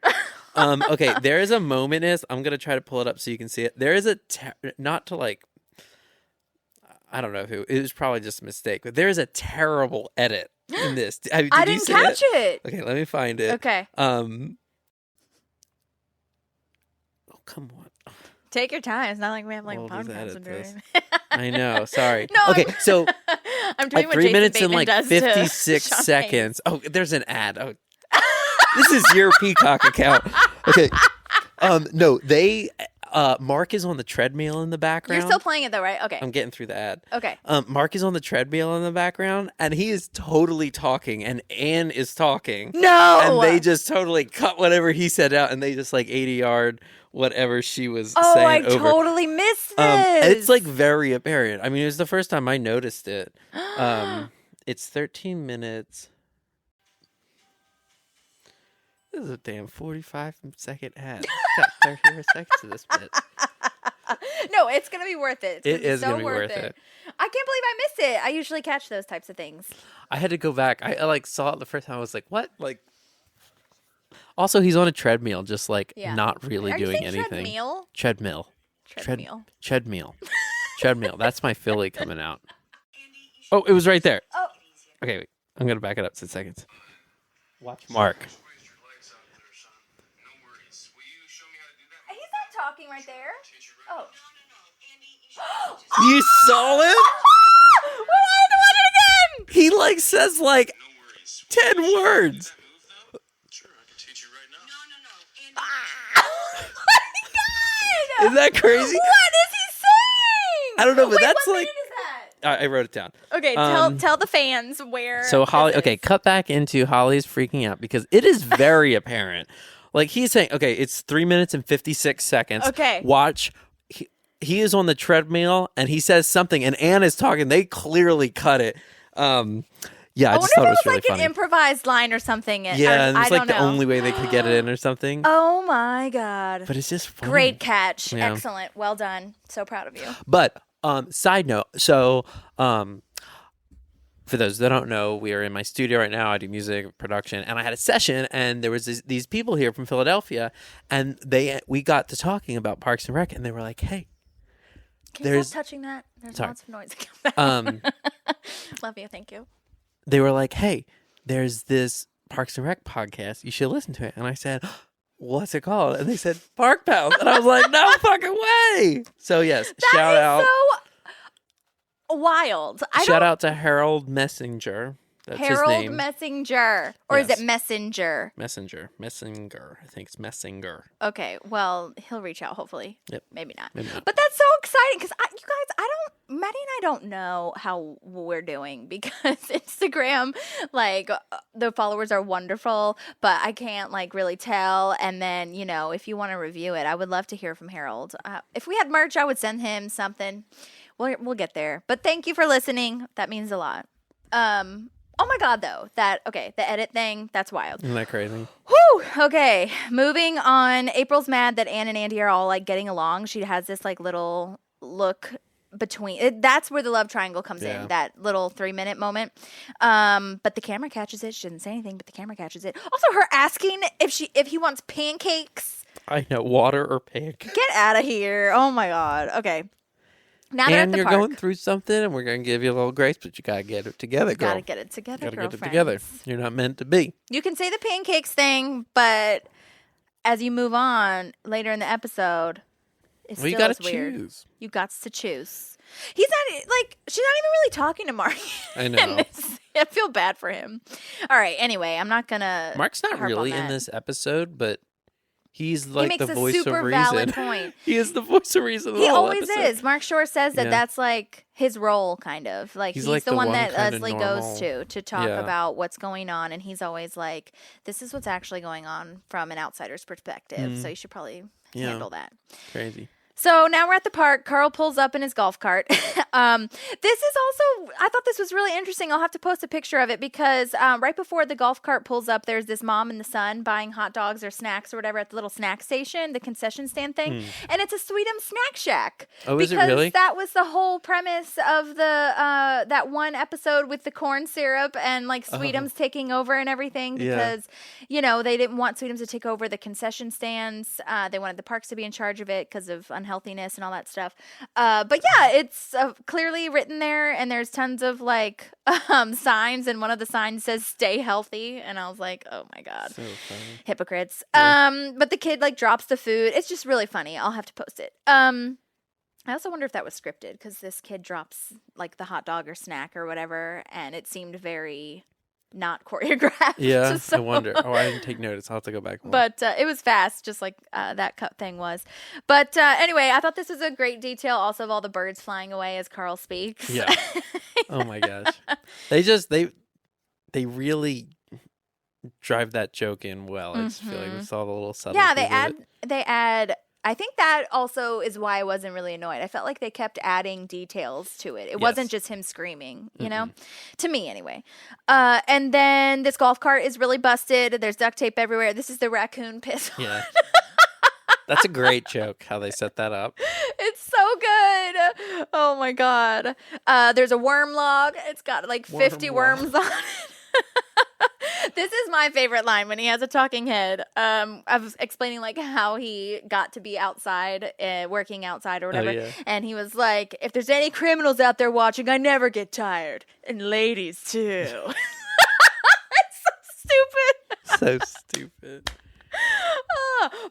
Okay, there is a moment I'm going to try to pull it up so you can see it. There is not to like, I don't know who, it was probably just a mistake, but there is a terrible edit in this. Did I didn't catch it. Okay, let me find it. Okay. Oh, come on. Take your time. It's not like we have like podcasts to do. I know. Sorry. No, okay, so I'm doing like what 3 Jason minutes Bateman and like does 56 to Sean seconds. Oh, there's an ad. Oh, this is your Peacock account. Okay. No, they Mark is on the treadmill in the background. You're still playing it though, right? Okay. I'm getting through the ad. Okay. Mark is on the treadmill in the background, and he is totally talking, and Anne is talking. No! And they just totally cut whatever he said out, and they just like 80-yard whatever she was saying I over. totally missed this. And it's like very apparent. I mean, it was the first time I noticed it. It's 13 minutes. This is a damn 45-second ad. It's got 30 seconds of this bit. No, it's going to be worth it. It is so going to be worth it. I can't believe I missed it. I usually catch those types of things. I had to go back. I like saw it the first time. I was like, what? Like, also, he's on a treadmill, just like not really doing anything. Treadmill? Treadmill. Treadmill. That's my Philly coming out. Oh, it was right there. Oh. Okay, wait. I'm going to back it up 6 seconds. Watch Mark. He's not talking right there. Oh. You saw it? Well, I had to watch it again. He like says like 10 words. Sure, I can teach you right now. Oh my god! Is that crazy? What is he saying? I don't know, but that's what like. minute is that? I wrote it down. Okay, tell the fans where. So Holly, this is. okay, cut back into Holly's freaking out because it is very apparent. Like he's saying, okay, it's 3 minutes and 56 seconds. Okay. Watch. He is on the treadmill and he says something and Anne is talking. They clearly cut it. Yeah, I I just wonder thought if it it was was really like funny. an improvised line or something. Yeah, and I it's like don't the know. only way they could get it in or something. Oh my God. But it's just funny. Great catch. Yeah. Excellent. Well done. So proud of you. But side note, so for those that don't know, we are in my studio right now. I do music production, and I had a session, and there was these people here from Philadelphia, and we got to talking about Parks and Rec, and they were like, "Hey, Can you stop touching that? There's Sorry. lots of noise. Love you. Thank you. they were like, "Hey, there's this Parks and Rec podcast. You should listen to it." And I said, "What's it called?" And they said, "Park Pals." And I was like, "No fucking way!" So yes, shout out. So wild. Shout out to Harold Messenger. That's Harold his name. Messenger. Or is Yes. it Messenger? Messenger. I think it's Messenger. Okay. Well, he'll reach out, hopefully. Yep. Maybe not. Maybe not. But that's so exciting because you guys, Maddie and I don't know how we're doing because Instagram, like, the followers are wonderful, but I can't, like, really tell. And then, you know, if you want to review it, I would love to hear from Harold. If we had merch, I would send him something. We'll get there. But thank you for listening. That means a lot. Oh my God, though. The edit thing, that's wild. Isn't that crazy? Whew. Okay, moving on. April's mad that Anne and Andy are all, like, getting along. She has this, like, little look between. That's where the love triangle comes in, that little 3-minute moment. But the camera catches it. She didn't say anything, but the camera catches it. Also, her asking if he wants pancakes. I know, water or pancake. Get out of here. Oh, my God. Okay. Now they're at And the you're park. going through something, and we're going to give you a little grace, but you got to get it together, girl. Gotta get it together, Gotta get it girlfriends. together. You're not meant to be. You can say the pancakes thing, but as you move on later in the episode, it's Well, you still got to weird. choose. You got to choose. He's not like she's not even really talking to Mark. I know. I feel bad for him. All right. Anyway, I'm not gonna. Mark's not harp really on in that. this episode, but he's like makes the a voice super of reason. valid point. He is the voice of reason. He always is. Mark Shore says that Yeah. that's like his role, kind of. Like he's like the the one one that kinda Leslie normal- goes to talk Yeah. about what's going on, and he's always like, "This is what's actually going on from an outsider's perspective." So you should probably handle that. Crazy. So now we're at the park. Carl pulls up in his golf cart. This is also, I thought this was really interesting. I'll have to post a picture of it because right before the golf cart pulls up, there's this mom and the son buying hot dogs or snacks or whatever at the little snack station, the concession stand thing. And it's a Sweet'em Snack Shack. Oh, is it really? Because that was the whole premise of the that one episode with the corn syrup and like Sweet'em's taking over and everything because, you know, they didn't want Sweet'em's to take over the concession stands. They wanted the parks to be in charge of it because of unhealthiness and all that stuff. But yeah, it's clearly written there, and there's tons of like signs, and one of the signs says "Stay healthy," and I was like, "Oh my God, So funny. hypocrites!" But the kid like drops the food. It's just really funny. I'll have to post it. I also wonder if that was scripted because this kid drops like the hot dog or snack or whatever, and it seemed very not choreographed. Yeah, So- I wonder. Oh, I didn't take notice. I'll have to go back and look. But it was fast, just like that cut thing was. But anyway, I thought this was a great detail also of all the birds flying away as Carl speaks. Yeah. Oh my gosh. They really drive that joke in well. I just feel like we saw the little subtle. Yeah, they add. I think that also is why I wasn't really annoyed. I felt like they kept adding details to it. It wasn't just him screaming, you know? To me, anyway. And then this golf cart is really busted. There's duct tape everywhere. This is the raccoon piss. Yeah. That's a great joke, how they set that up. It's so good. Oh, my God. There's a worm log. It's got like 50 Worm log. worms on it. This is my favorite line when he has a talking head. I was explaining like how he got to be outside, working outside or whatever. yeah. And he was like, if there's any criminals out there watching, I never get tired. And ladies too. It's so stupid. So stupid.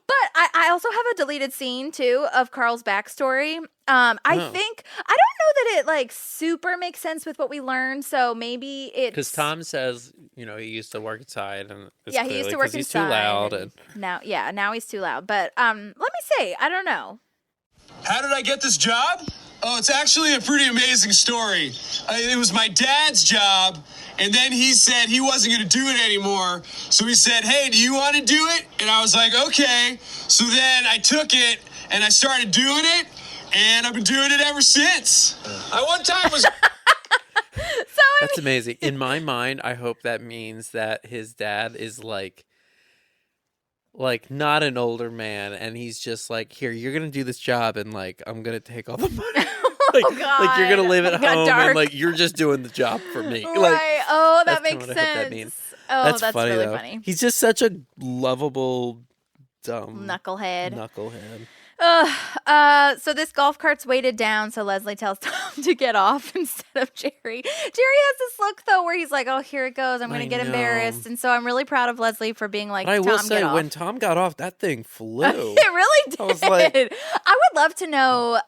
But I also have a deleted scene too of Carl's backstory. I think I don't know that it like super makes sense with what we learned. So maybe it's Because Tom says, you know, he used to work inside, and it's he used to work he's inside. too loud. And Now he's too loud. But let me say, I don't know. How did I get this job? Oh, it's actually a pretty amazing story. It was my dad's job, and then he said he wasn't going to do it anymore. So he said, hey, do you want to do it? And I was like, okay. So then I took it, and I started doing it, and I've been doing it ever since. I one time was... So That's amazing. In my mind, I hope that means that his dad is like not an older man, and he's just like, here, you're gonna do this job, and like I'm gonna take all the money. Like you're gonna live at home, and like you're just doing the job for me. Right. Like, Oh, that that's makes kinda what I hope that sense. means. Oh, that's funny, really though. funny. He's just such a lovable, dumb Knucklehead. So this golf cart's weighted down, so Leslie tells Tom to get off instead of Jerry. Jerry has this look, though, where he's like, oh, here it goes. I'm going to get embarrassed. And so I'm really proud of Leslie for being like, I Tom, will say, get off. when Tom got off, that thing flew. It really did. I was like, I would love to know,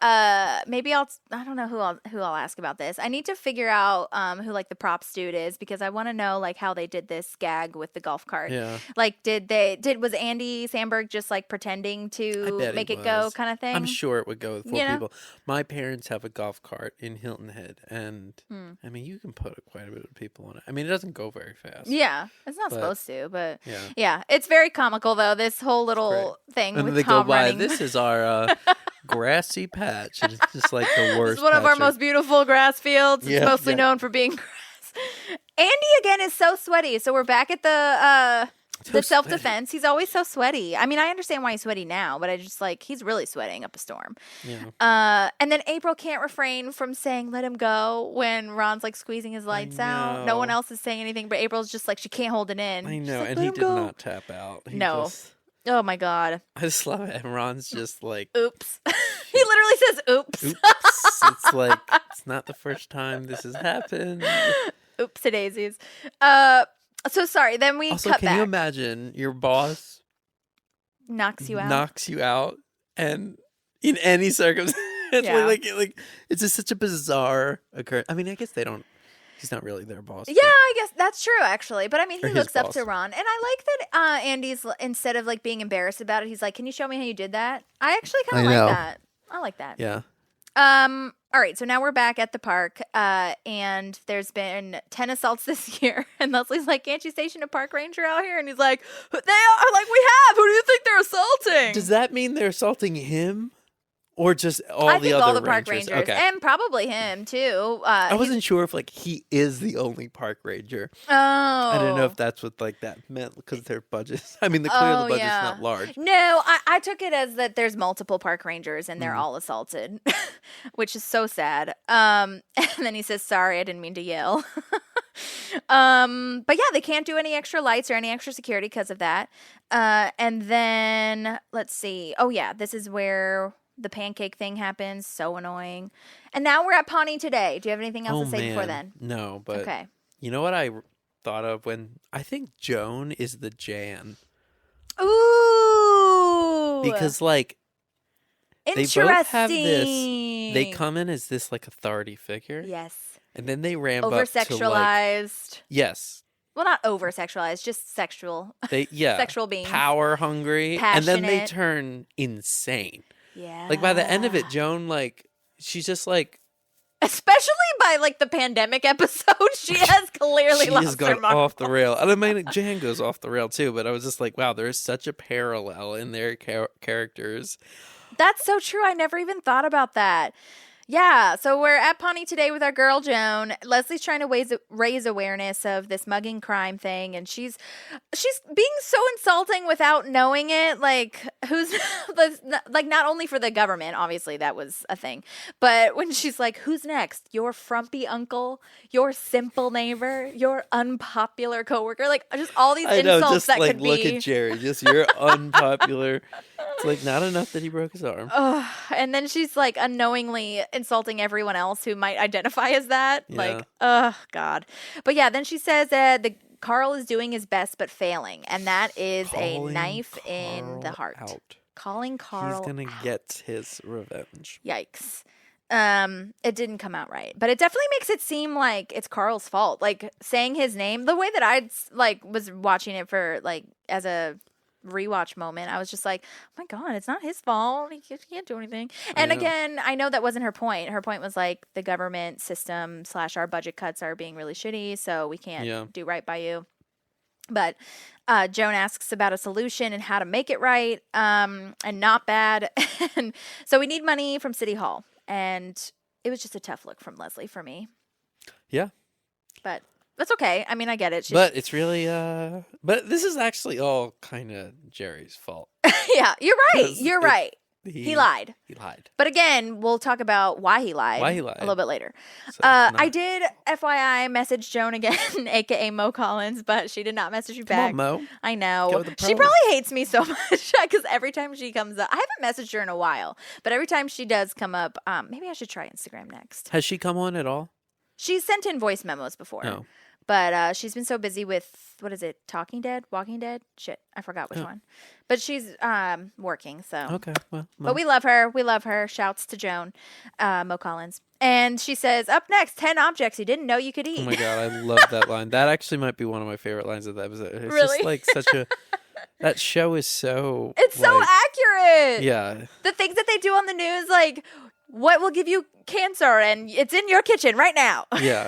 maybe I don't know who I'll ask about this. I need to figure out who like the props dude is, because I want to know like how they did this gag with the golf cart. Yeah. Like was Andy Samberg just like pretending to make it go kind of thing? I'm sure it would go with 4 people. My parents have a golf cart in Hilton Head, and I mean, you can put quite a bit of people on it. I mean, it doesn't go very fast. Yeah, it's not supposed to, but yeah. Yeah, it's very comical though. This whole little thing And with they Tom go by, running. this is our grassy patch. And it's just like the worst. It's one of our patch most beautiful grass fields. It's Yeah, mostly yeah. known for being grass. Andy again is so sweaty. So we're back at the self-defense. He's always so sweaty. I mean, I understand why he's sweaty now, but I just like, he's really sweating up a storm. Yeah. And then April can't refrain from saying, let him go, when Ron's like squeezing his lights out. No one else is saying anything, but April's just like, she can't hold it in. I know, like, and he did not tap out. No. Oh my God. I just love it. And Ron's just like, oops. He literally says, oops. oops. It's like, it's not the first time this has happened. Oopsie daisies. So sorry. Then we Also, cut can back. you imagine your boss knocks you out, and in any circumstance, Yeah. like it's just such a bizarre occurrence. I mean, I guess they don't. He's not really their boss. Yeah, I guess that's true, actually. But I mean, he Or his looks up boss. to Ron, and I like that. Andy's, instead of like being embarrassed about it, he's like, "Can you show me how you did that?" I actually kind of I like know. that. I like that. Yeah. All right, so now we're back at the park, and there's been 10 assaults this year, and Leslie's like, can't you station a park ranger out here? And he's like, they are, like, we have. Who do you think they're assaulting? Does that mean they're assaulting him, or just all I the think other all the park rangers? rangers, Okay. and probably him, too. I wasn't sure if like he is the only park ranger. Oh. I didn't know if that's what like that meant, because their budgets. I mean, clearly the budget's not large. No, I took it as that there's multiple park rangers and they're Mm-hmm. all assaulted, which is so sad. And then he says, sorry, I didn't mean to yell. But yeah, they can't do any extra lights or any extra security because of that. And then let's see. Oh yeah, this is where the pancake thing happens. So annoying. And now we're at Pawnee today. Do you have anything else to say before then? No, but Okay. you know what I thought of when I think Joan is the Jan, Ooh. because like they interesting. both have this. They come in as this like authority figure, Yes. and then they ramp up Over to like sexualized. yes, Well, not over sexualized, just sexual. they Sexual beings. power hungry, and then they Passionate. turn insane. Yeah. Like by the end of it, Joan like she's just like especially by like the pandemic episode, she has clearly she has lost her gone mind. off the rail. And I mean, Jan goes off the rail too, but I was just like, wow, there is such a parallel in their characters. That's so true. I never even thought about that. Yeah, so we're at Pawnee today with our girl Joan. Leslie's trying to raise awareness of this mugging crime thing, and she's being so insulting without knowing it. Like, who's like, not only for the government, obviously that was a thing, but when she's like, "Who's next? Your frumpy uncle, your simple neighbor, your unpopular coworker." Like, just all these I know, insults just that like could be. look at Jerry, just you're unpopular. It's like not enough that he broke his arm. And then she's like unknowingly insulting everyone else who might identify as that. Yeah. Like, oh God. But yeah, then she says that Carl is doing his best but failing, and that is a Calling knife in the Carl heart. out. Calling Carl. He's gonna out. get his revenge. Yikes. It didn't come out right, but it definitely makes it seem like it's Carl's fault. Like saying his name, the way that I like was watching it for like as a rewatch moment, I was just like, oh my God, it's not his fault. He can't do anything. And know. again, I know that wasn't her point. Her point was like the government system / our budget cuts are being really shitty, so we can't do right by you. But Joan asks about a solution and how to make it right, and not bad. And so we need money from City Hall. And it was just a tough look from Leslie for me. Yeah. But that's okay. I mean, I get it. But it's really, but this is actually all kind of Jerry's fault. Yeah, you're right. You're right. He lied. He lied. But again, we'll talk about why he lied. A little bit later. So I did, FYI, message Joan again, a.k.a. Mo Collins, but she did not message me back. Come on, Mo. I know. Go with the She promo. probably hates me so much because every time she comes up, I haven't messaged her in a while, but every time she does come up, maybe I should try Instagram next. Has she come on at all? She's sent in voice memos before. No. But she's been so busy with, what is it, Talking Dead? Walking Dead? Shit, I forgot which one. But she's working, so. Okay, well. But we love her. We love her. Shouts to Joan, Mo Collins. And she says, up next, 10 objects you didn't know you could eat. Oh my God, I love that line. That actually might be one of my favorite lines of the episode. It's Really? just like such a, that show is so. It's so accurate. Yeah. The things that they do on the news, like, what will give you cancer? And it's in your kitchen right now. Yeah.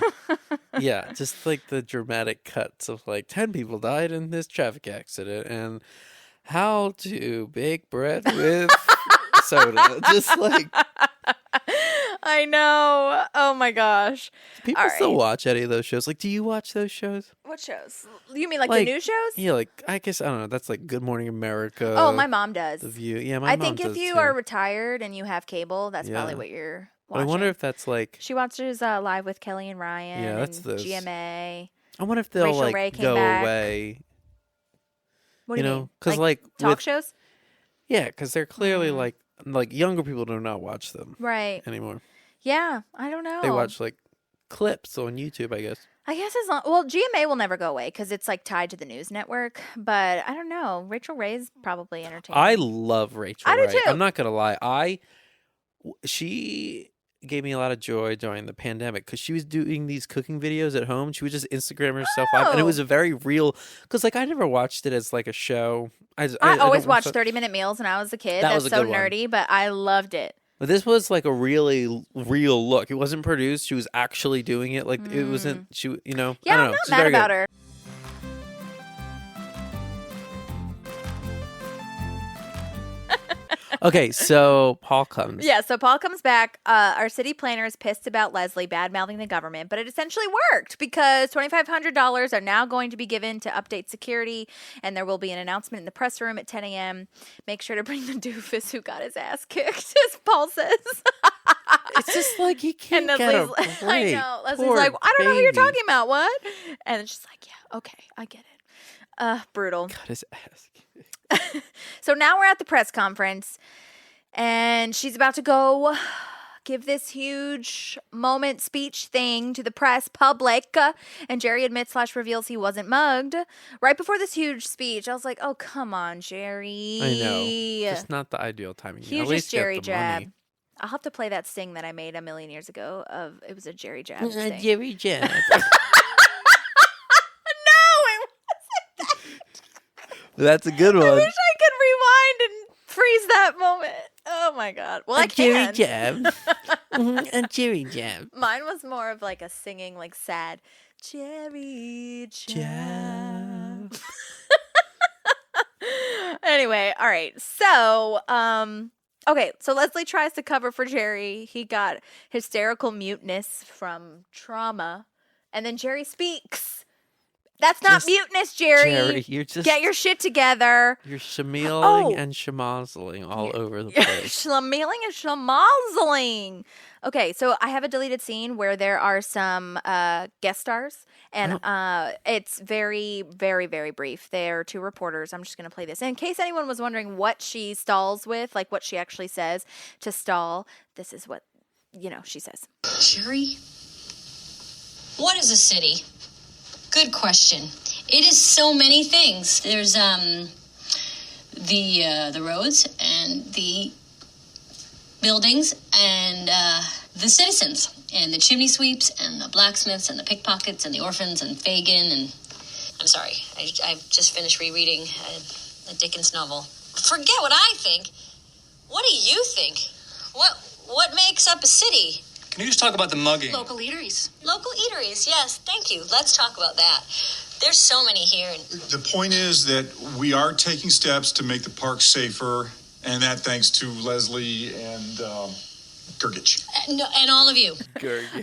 Yeah. Just like the dramatic cuts of like 10 people died in this traffic accident and how to bake bread with soda. Just like. I know. Oh my gosh. Do people All still right. watch any of those shows? Like, do you watch those shows? What shows? You mean like Like, the news shows? Yeah, like, I guess, I don't know. That's like Good Morning America. Oh, my mom does. The View. Yeah, my I mom think if does you too. are retired and you have cable, that's Yeah. probably what you're But I watching. wonder if that's like, She watches Live with Kelly and Ryan. Yeah, that's and those. GMA. I wonder if they'll Rachel like Ray came go back. away. What do You you know, mean? because like talk with- shows? Yeah, because they're clearly like younger people do not watch them Right. anymore. Yeah, I don't know. They watch like clips on YouTube, I guess. I guess as long, well, GMA will never go away because it's like tied to the news network. But I don't know. Rachel Ray's probably entertaining. I love Rachel I do Ray. too. I'm not gonna lie. She gave me a lot of joy during the pandemic because she was doing these cooking videos at home. She would just Instagram herself live, and it Oh. was a very real. Because like I never watched it as like a show. I always don't watched watch 30-minute meals when I was a kid. That That's was a so good one. nerdy, but I loved it. But this was like a really real look. It wasn't produced. She was actually doing it. Like it wasn't. She, you know. Yeah, I don't I'm know. not She's mad very about good. her. Okay, so Paul comes. Yeah, so Paul comes back. Our city planner is pissed about Leslie bad-mouthing the government, but it essentially worked because $2,500 are now going to be given to update security, and there will be an announcement in the press room at 10 a.m. Make sure to bring the doofus who got his ass kicked, as Paul says. It's just like he can't And get a Leslie's, break. I know. Leslie's Poor like, I don't know who you're baby. talking about. What? And it's just like, yeah, okay, I get it. Brutal. Got his ass kicked. So now we're at the press conference, and she's about to go give this huge moment speech thing to the press public, and Jerry admits / reveals he wasn't mugged. Right before this huge speech, I was like, oh, come on, Jerry. I know. Just not the ideal timing. At Hugest least get Jerry the jab. money. I'll have to play that sting that I made a million years ago. It was a Jerry jab sting. Jerry jab. That's a good I one. wish I could rewind and freeze that moment. Oh my god. Well, I can. Jerry jab. A Jerry jab. Mine was more of like a singing, like sad Jerry jab. Anyway, all right. So, okay. So Leslie tries to cover for Jerry. He got hysterical muteness from trauma, and then Jerry speaks. That's not Just- muteness, Jerry. Jerry, you're just Get your shit together. you're shamiling Oh. and schmozzling all over the place. Schlemiling and schmozzling. Okay, so I have a deleted scene where there are some guest stars, and it's very, very, very brief. They're two reporters. I'm just going to play this. In case anyone was wondering what she stalls with, like what she actually says to stall, this is what, she says. Jerry? What is a city? Good question. It is so many things. There's the roads and the buildings and the citizens and the chimney sweeps and the blacksmiths and the pickpockets and the orphans and Fagin and I'm sorry. I've just finished rereading a Dickens novel. Forget what I think. What do you think? What makes up a city? Can you just talk about the mugging? Local eateries. Local eateries, yes. Thank you. Let's talk about that. There's so many here. The point is that we are taking steps to make the park safer, and that thanks to Leslie and Gergich. No, and all of you.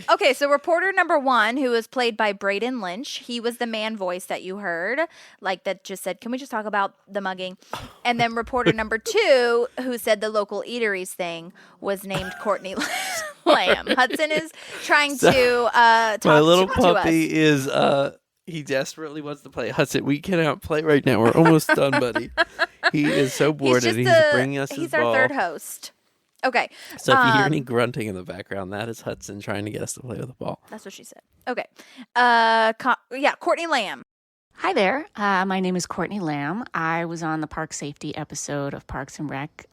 Okay, so reporter number 1, who was played by Braden Lynch, he was the man voice that you heard, like that just said, can we just talk about the mugging? And then reporter number 2, who said the local eateries thing, was named Courtney Lamb. Hudson is trying to talk My little to us. puppy is he desperately wants to play. Hudson, we cannot play right now. We're almost done, buddy. He is so bored and he's bringing us his He's ball. our third host. Okay. So if you hear any grunting in the background, that is Hudson trying to get us to play with the ball. That's what she said. Okay. Courtney Lamb. Hi there. My name is Courtney Lamb. I was on the Park Safety episode of Parks and Rec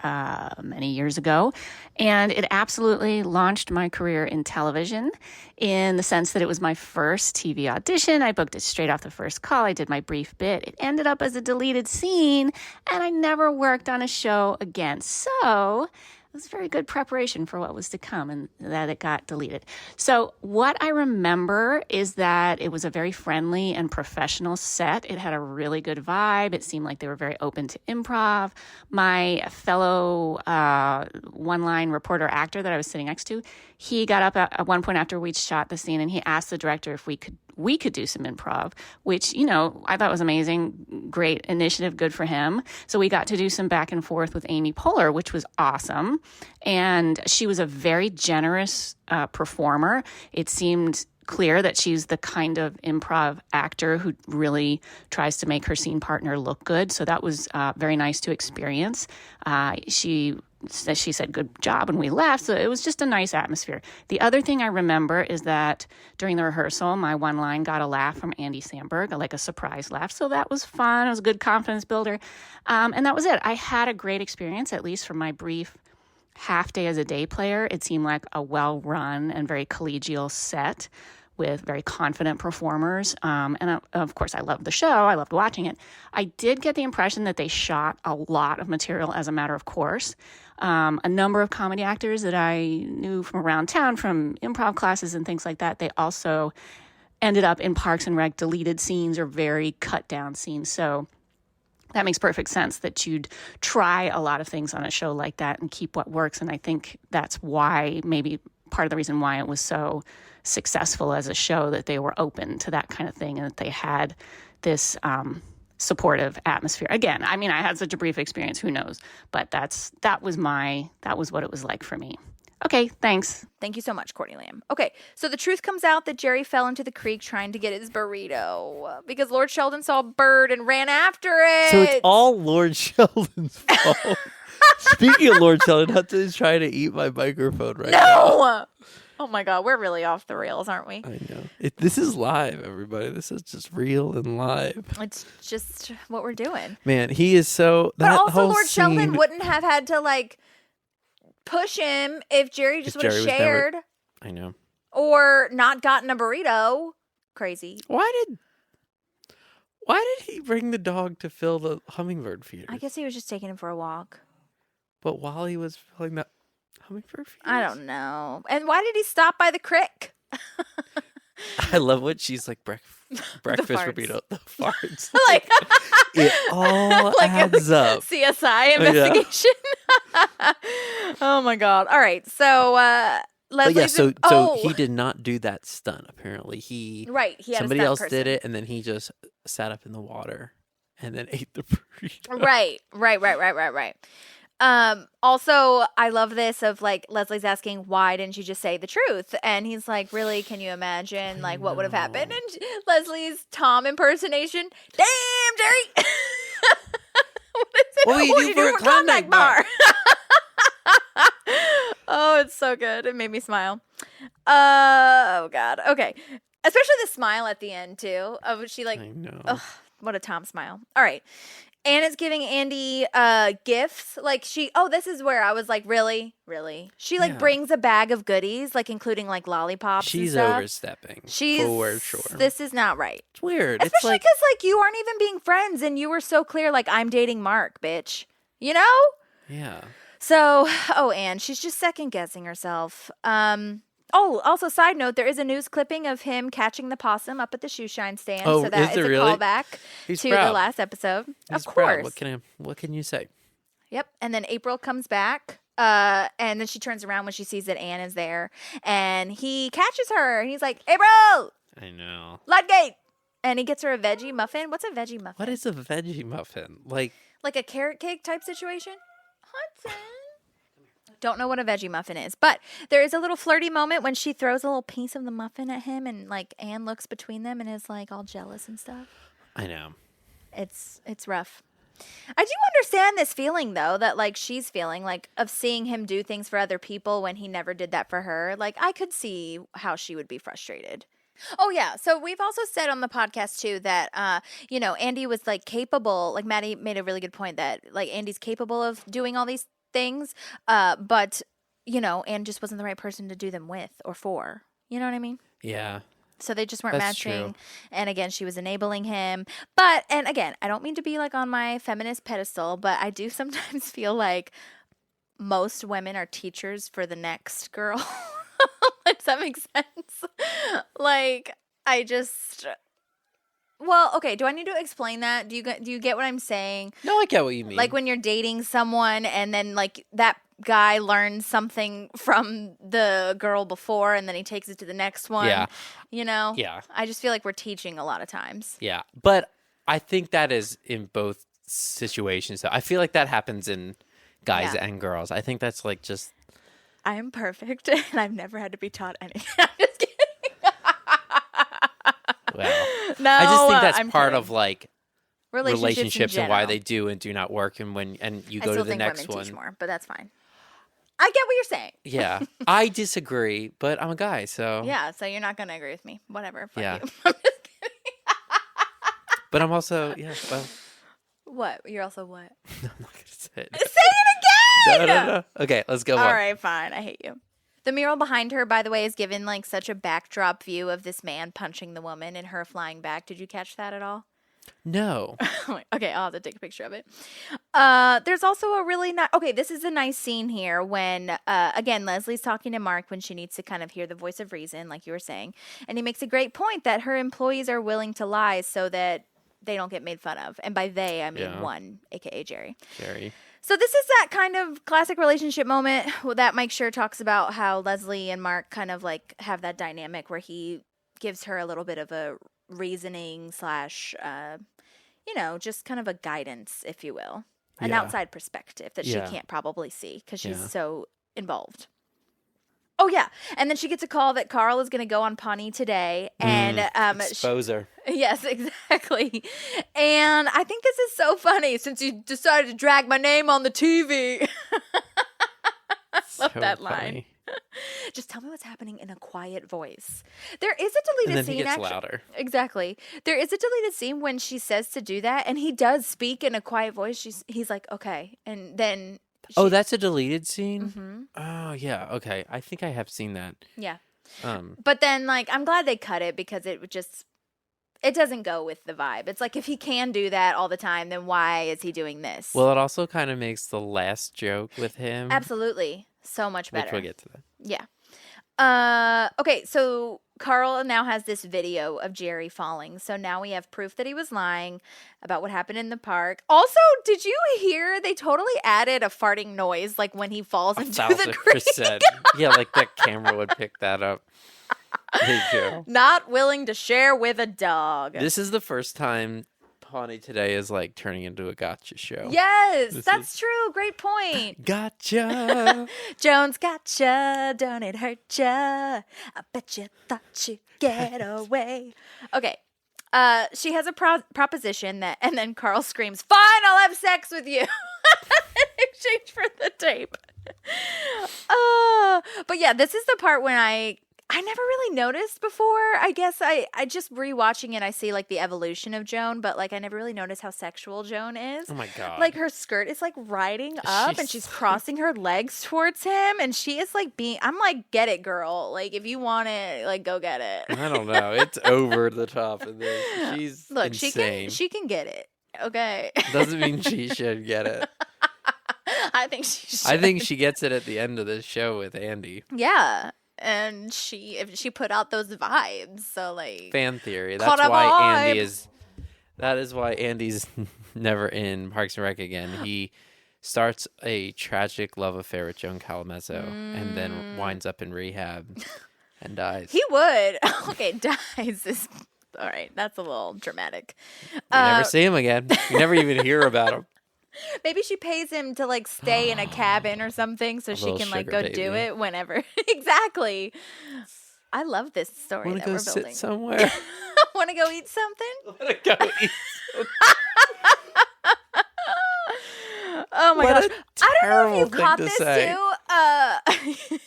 many years ago, and it absolutely launched my career in television in the sense that it was my first TV audition. I booked it straight off the first call. I did my brief bit. It ended up as a deleted scene, and I never worked on a show again. So it was very good preparation for what was to come, and that it got deleted. So what I remember is that it was a very friendly and professional set. It had a really good vibe. It seemed like they were very open to improv. My fellow one-line reporter actor that I was sitting next to, he got up at one point after we'd shot the scene, and he asked the director if we could do some improv, which, I thought was amazing. Great initiative. Good for him. So we got to do some back and forth with Amy Poehler, which was awesome. And she was a very generous performer. It seemed clear that she's the kind of improv actor who really tries to make her scene partner look good. So that was very nice to experience. She said, good job when we left. So it was just a nice atmosphere. The other thing I remember is that during the rehearsal, my one line got a laugh from Andy Samberg, like a surprise laugh. So that was fun. It was a good confidence builder. And that was it. I had a great experience, at least for my brief half day as a day player. It seemed like a well-run and very collegial set with very confident performers. And of course, I loved the show. I loved watching it. I did get the impression that they shot a lot of material as a matter of course. A number of comedy actors that I knew from around town, from improv classes and things like that, they also ended up in Parks and Rec deleted scenes or very cut down scenes. So that makes perfect sense that you'd try a lot of things on a show like that and keep what works. And I think that's why, maybe part of the reason why it was so successful as a show, that they were open to that kind of thing and that they had this supportive atmosphere. Again, I mean, I had such a brief experience, who knows, but that was what it was like for me. Okay, thanks. Thank you so much, Courtney Lamb. Okay, so the truth comes out that Jerry fell into the creek trying to get his burrito because Lord Sheldon saw a bird and ran after it. So it's all Lord Sheldon's fault. Speaking of Lord Sheldon, Hudson is trying to eat my microphone right now. No! Oh my God, we're really off the rails, aren't we? I know. This is live, everybody. This is just real and live. It's just what we're doing. Man, he is so... But that also, whole Lord scene, Sheldon wouldn't have had to, push him if Jerry just would have shared. I know. Or not gotten a burrito. Crazy. Why did he bring the dog to fill the hummingbird feeders? I guess he was just taking him for a walk. But while he was filling that hummingbird feeders? I don't know. And why did he stop by the crick? I love what she's like, breakfast farts. burrito, the farts. Like it all adds up. CSI investigation. Oh my God. All right. So Leslie. So he did not do that stunt. Apparently, he had somebody a stunt else person. did it, and then he just sat up in the water and then ate the burrito. Right. Also, I love this of Leslie's asking, why didn't you just say the truth? And he's like, really, can you imagine what would have happened? And Leslie's Tom impersonation, damn, Jerry. What is it? What do you do for a Klondike bar? Oh, it's so good. It made me smile. Oh God. Okay. Especially the smile at the end too. Of she I know. ugh, what a Tom smile. All right. Anna's giving Andy gifts. This is where I was like, really? She brings a bag of goodies, including lollipops. She's and stuff. overstepping. She's for sure. This is not right. It's weird. Especially because you aren't even being friends, and you were so clear. I'm dating Mark, bitch. You know? Yeah. So, Anne, she's just second guessing herself. Also, side note, there is a news clipping of him catching the possum up at the shoe shine stand. Oh, so that is there a really? callback He's to proud. the last episode. He's of proud. course. What can you say? Yep. And then April comes back And then she turns around when she sees that Anne is there, and he catches her, and he's like, "Hey, bro, I know. Floodgate!" And he gets her a veggie muffin. What's a veggie muffin? What is a veggie muffin? Like a carrot cake type situation? Hudson. Don't know what a veggie muffin is, but there is a little flirty moment when she throws a little piece of the muffin at him, and like Anne looks between them and is like all jealous and stuff. I know. It's rough. I do understand this feeling though, that like she's feeling like of seeing him do things for other people when he never did that for her. Like I could see how she would be frustrated. Oh yeah. So we've also said on the podcast too that Andy was like capable, like Madi made a really good point that like Andy's capable of doing all these things, but Anne just wasn't the right person to do them with or for. You know what I mean? Yeah. So they just weren't That's matching. true. And again, she was enabling him. And again, I don't mean to be like on my feminist pedestal, but I do sometimes feel like most women are teachers for the next girl. Does that make sense? Like, okay, do I need to explain that? Do you get what I'm saying? No, I get what you mean. Like when you're dating someone and then like that guy learns something from the girl before and then he takes it to the next one. Yeah. Yeah. I just feel like we're teaching a lot of times. Yeah. But I think that is in both situations. So I feel like that happens in guys and girls. I think that's like just. I am perfect and I've never had to be taught anything. I'm just kidding. Well, no, I just think that's I'm part kidding. of like relationships and why they do and do not work, and you go to the next one. Teach more, but that's fine. I get what you're saying. Yeah, I disagree, but I'm a guy, so yeah. So you're not gonna agree with me. Whatever. Fuck yeah. You. I'm just kidding. But I'm also Well, what? You're also what? I'm not gonna say it. Say it again. No. Okay, let's go. All right, fine. I hate you. The mural behind her, by the way, is given like such a backdrop view of this man punching the woman and her flying back. Did you catch that at all? No. Okay, I'll have to take a picture of it. There's also a really nice. Okay, this is a nice scene here when, again, Leslie's talking to Mark when she needs to kind of hear the voice of reason, like you were saying, and he makes a great point that her employees are willing to lie so that they don't get made fun of, and by they I mean one, aka Jerry. So this is that kind of classic relationship moment that Mike Schur talks about, how Leslie and Mark kind of like have that dynamic where he gives her a little bit of a reasoning / just kind of a guidance, if you will, an outside perspective that she can't probably see because she's so involved. Oh, yeah. And then she gets a call that Carl is going to go on Pawnee today. And expose her. Yes, exactly. And I think this is so funny since you decided to drag my name on the TV. I love that line. Just tell me what's happening in a quiet voice. There is a deleted scene. And then he gets louder. Exactly. There is a deleted scene when she says to do that, and he does speak in a quiet voice. He's like, okay. And then... that's a deleted scene? Mm-hmm. Oh, yeah. Okay. I think I have seen that. Yeah. But then, like, I'm glad they cut it because it doesn't go with the vibe. It's like, if he can do that all the time, then why is he doing this? Well, it also kind of makes the last joke with him. Absolutely. So much better. Which we'll get to that. Yeah. Okay, so Carl now has this video of Jerry falling. So now we have proof that he was lying about what happened in the park. Also, did you hear they totally added a farting noise like when he falls into the creek? 1,000%. Yeah, like that camera would pick that up. Hey, Joe. Not willing to share with a dog. This is the first time Pawnee today is like turning into a gotcha show. Yes, that's true. Great point. Gotcha. Jones gotcha. Don't it hurt ya? I bet you thought you'd get away. Okay. She has a proposition and then Carl screams, "Fine, I'll have sex with you." In exchange for the tape. But yeah, this is the part when I never really noticed before. I guess I just rewatching it, I see like the evolution of Joan, but like I never really noticed how sexual Joan is. Oh my God. Like her skirt is like riding up and she's crossing her legs towards him and she is like I'm like, get it, girl. Like if you want it, like go get it. I don't know. It's over the top in this. She's insane. She can get it. Okay. Doesn't mean she should get it. I think she should. I think she gets it at the end of the show with Andy. Yeah. And she put out those vibes, so like fan theory. That's why Andy is. That is why Andy's never in Parks and Rec again. He starts a tragic love affair with Joan Calamezzo and then winds up in rehab and dies. He would. Okay, dies is all right. That's a little dramatic. You never see him again. You never even hear about him. Maybe she pays him to like stay in a cabin or something so she can like go do it whenever. Exactly. I love this story that we're building. Want to go sit somewhere? Want to go eat something? Want to go eat Oh my gosh. I don't know if you terrible caught thing this to too.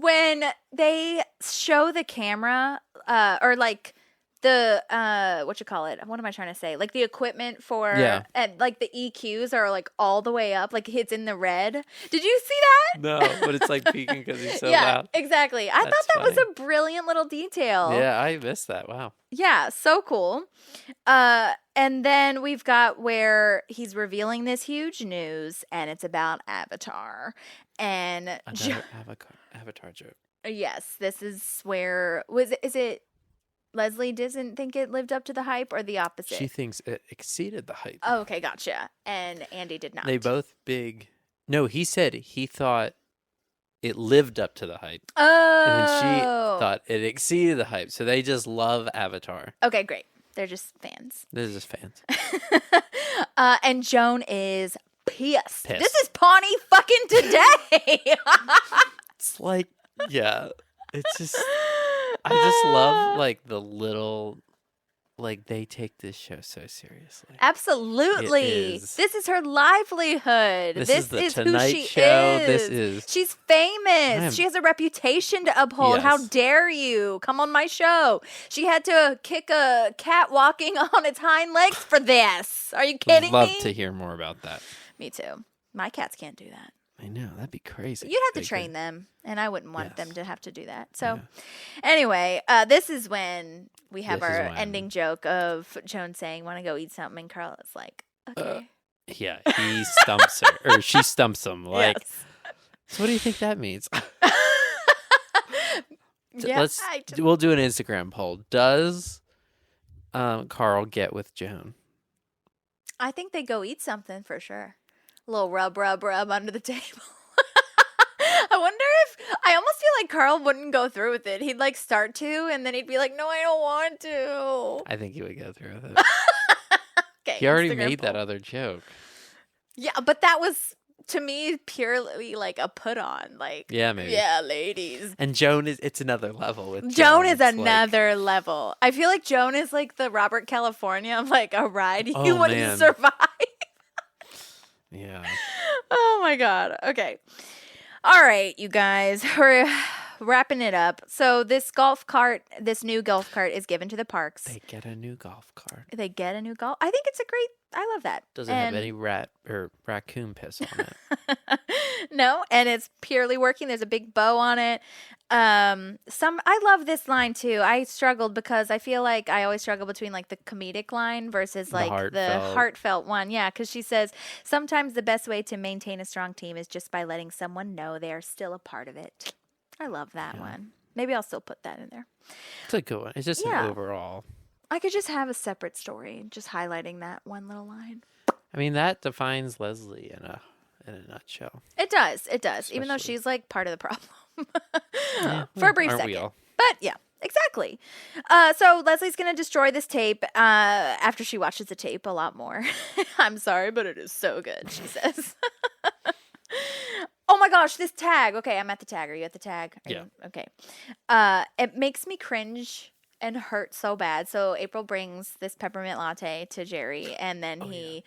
When they show the camera, or like the what you call it? What am I trying to say? Like the equipment for and like the EQs are like all the way up, like it's in the red. Did you see that? No, but it's like peeking because he's so yeah, loud. exactly. I thought that was a brilliant little detail. Yeah, I missed that. Wow. Yeah, so cool. And then we've got where he's revealing this huge news, and it's about Avatar. And Another Avatar joke. Yes, this is where is it Leslie doesn't think it lived up to the hype, or the opposite? She thinks it exceeded the hype. Oh, okay, gotcha. And Andy did not. They both big. No, he said he thought it lived up to the hype. Oh. And then she thought it exceeded the hype. So they just love Avatar. Okay, great. They're just fans. They're just fans. And Joan is pissed. This is Pawnee fucking today. It's like, yeah. It's just, I just love like the little, like they take this show so seriously. Absolutely. This is her livelihood. This is the who Tonight she Show. is. This is. She's famous. She has a reputation to uphold. Yes. How dare you come on my show? She had to kick a cat walking on its hind legs for this. Are you kidding me? Love to hear more about that. Me too. My cats can't do that. I know. That'd be crazy. You'd have to train them, and I wouldn't want them to have to do that. So, anyway, this is when we have our ending joke of Joan saying, "Want to go eat something?" And Carl is like, "Okay." Yeah, he stumps her, or she stumps him. Like, so what do you think that means? We'll do an Instagram poll. Does Carl get with Joan? I think they go eat something for sure. A little rub under the table. I wonder if I almost feel like Carl wouldn't go through with it. He'd like start to, and then he'd be like, "No, I don't want to." I think he would go through with it. Okay, he already made that other joke. Yeah, but that was to me purely like a put on. Like, yeah, maybe. Yeah, ladies. And Joan it's another level with Joan is another level. I feel like Joan is like the Robert California of like a ride you wouldn't survive. Yeah. Oh my God. Okay. All right, you guys. We're wrapping it up. So this new golf cart is given to the parks. They get a new golf cart. I think it's I love that. Doesn't have any rat or raccoon piss on it. No, and it's purely working. There's a big bow on it. I love this line too. I struggled because I feel like I always struggle between like the comedic line versus like the heartfelt one. Yeah, because she says sometimes the best way to maintain a strong team is just by letting someone know they are still a part of it. I love that one. Maybe I'll still put that in there. It's a good one. It's just an overall. I could just have a separate story, just highlighting that one little line. I mean, that defines Leslie in a nutshell. It does. Especially. Even though she's like part of the problem for a brief second. We all? But yeah, exactly. So Leslie's going to destroy this tape after she watches the tape a lot more. I'm sorry, but it is so good, she says. Oh my gosh, this tag. Okay, I'm at the tag. Are you at the tag? Okay. It makes me cringe and hurt so bad. So April brings this peppermint latte to Jerry, and then he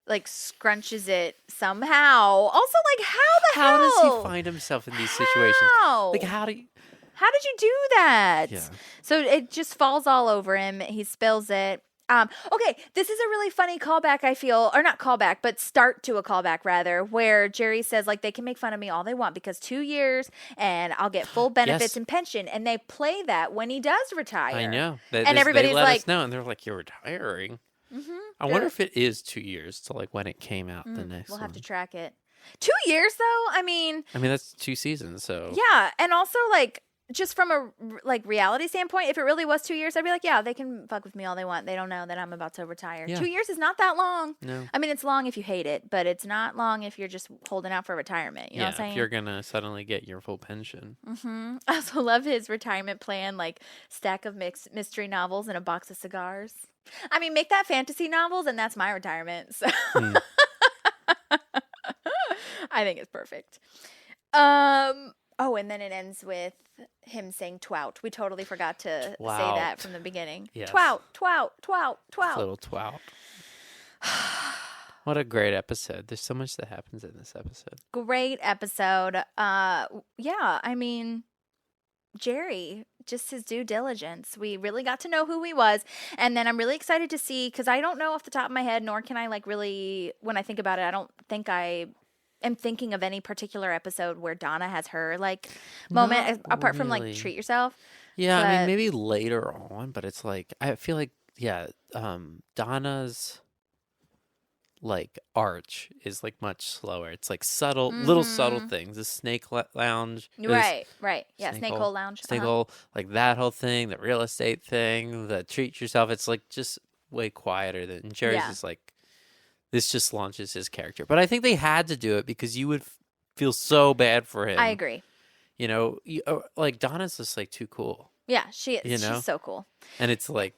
like scrunches it somehow. Also, like how How does he find himself in these situations? Like how did you do that? Yeah. So it just falls all over him. He spills it. Okay, this is a really funny callback, I feel, or not callback, but start to a callback rather, where Jerry says like they can make fun of me all they want because 2 years and I'll get full benefits and pension, and they play that when he does retire. I know, and everybody's they let like, us know, and they're like, "You're retiring." Mm-hmm. I wonder if it is 2 years to like when it came out. The next we'll have to track it. 2 years though. I mean, that's 2 seasons. So yeah, and also like just from a reality standpoint, if it really was 2 years, I'd be like, yeah, they can fuck with me all they want. They don't know that I'm about to retire. Yeah. 2 years is not that long. No. I mean, it's long if you hate it, but it's not long if you're just holding out for retirement. You know what I'm saying? If you're gonna suddenly get your full pension. I also love his retirement plan, like stack of mystery novels and a box of cigars. I mean, make that fantasy novels, and that's my retirement. So I think it's perfect. Oh, and then it ends with him saying "twout." We totally forgot to say that from the beginning. Yes. Twout, twout, twout, twout. Little twout. What a great episode. There's so much that happens in this episode. Great episode. Yeah, I mean, Jerry, just his due diligence. We really got to know who he was. And then I'm really excited to see, because I don't know off the top of my head, nor can I really, when I think about it, I don't think I am thinking of any particular episode where Donna has her moment, apart from Treat Yourself. Yeah, I mean, maybe later on, but it's like, I feel like, Donna's arch is much slower. It's subtle, little subtle things. The snake lounge. Right. Yeah, snake hole lounge. Snake hole, that whole thing, the real estate thing, the treat yourself. It's just way quieter than Jerry's is this just launches his character. But I think they had to do it because you would feel so bad for him. I agree. You know, Donna's just too cool. Yeah, she is. She's so cool. And it's and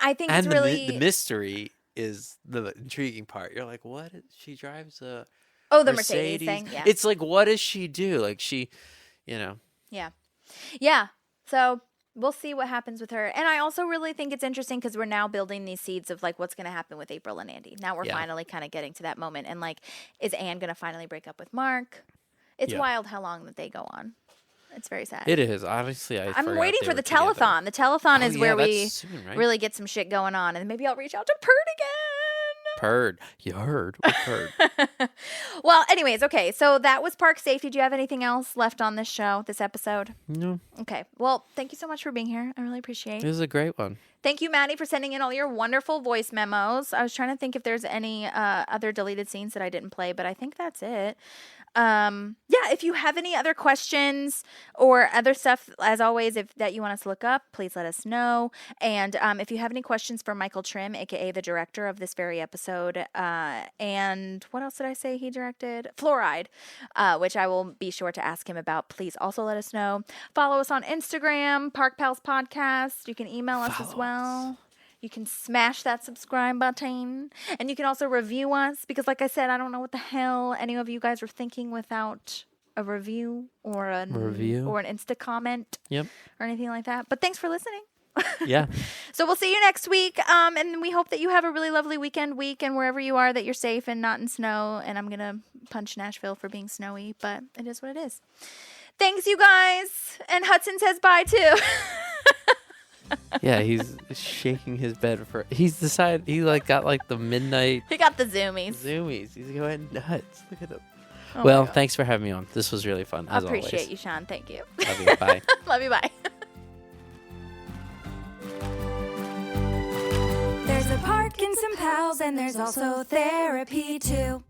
I think it's really the mystery is the intriguing part. You're like, what? She drives a the Mercedes thing. Yeah. It's what does she do? She, Yeah. So we'll see what happens with her. And I also really think it's interesting because we're now building these seeds of what's going to happen with April and Andy. Now we're finally kind of getting to that moment. And is Anne going to finally break up with Mark? It's wild how long that they go on. It's very sad. It is. Honestly, I'm waiting for the telethon. The telethon is where we really get some shit going on. And maybe I'll reach out to Perd again. Perd. You heard. We heard. Well, anyways, okay. So that was Park Safety. Do you have anything else left on this show, this episode? No. Okay. Well, thank you so much for being here. I really appreciate it. It was a great one. Thank you, Madi, for sending in all your wonderful voice memos. I was trying to think if there's any other deleted scenes that I didn't play, but I think that's it. If you have any other questions or other stuff, as always, that you want us to look up, please let us know. And if you have any questions for Michael Trim, aka the director of this very episode, and what else did I say he directed? Fluoride, which I will be sure to ask him about. Please also let us know. Follow us on Instagram, Park Pals Podcast. You can email us as well. You can smash that subscribe button. And you can also review us because, like I said, I don't know what the hell any of you guys are thinking without a review or an Insta comment or anything like that. But thanks for listening. Yeah. So we'll see you next week. And we hope that you have a really lovely week, and wherever you are, that you're safe and not in snow. And I'm going to punch Nashville for being snowy, but it is what it is. Thanks, you guys. And Hudson says bye, too. Yeah, he's shaking his bed he's decided he got the midnight. He got the zoomies. He's going nuts. Look at him. Oh well, thanks for having me on. This was really fun. I as appreciate always. you, Sean. Thank you. Love you. Bye. Love you. Bye. There's a park and some pals, and there's also therapy too.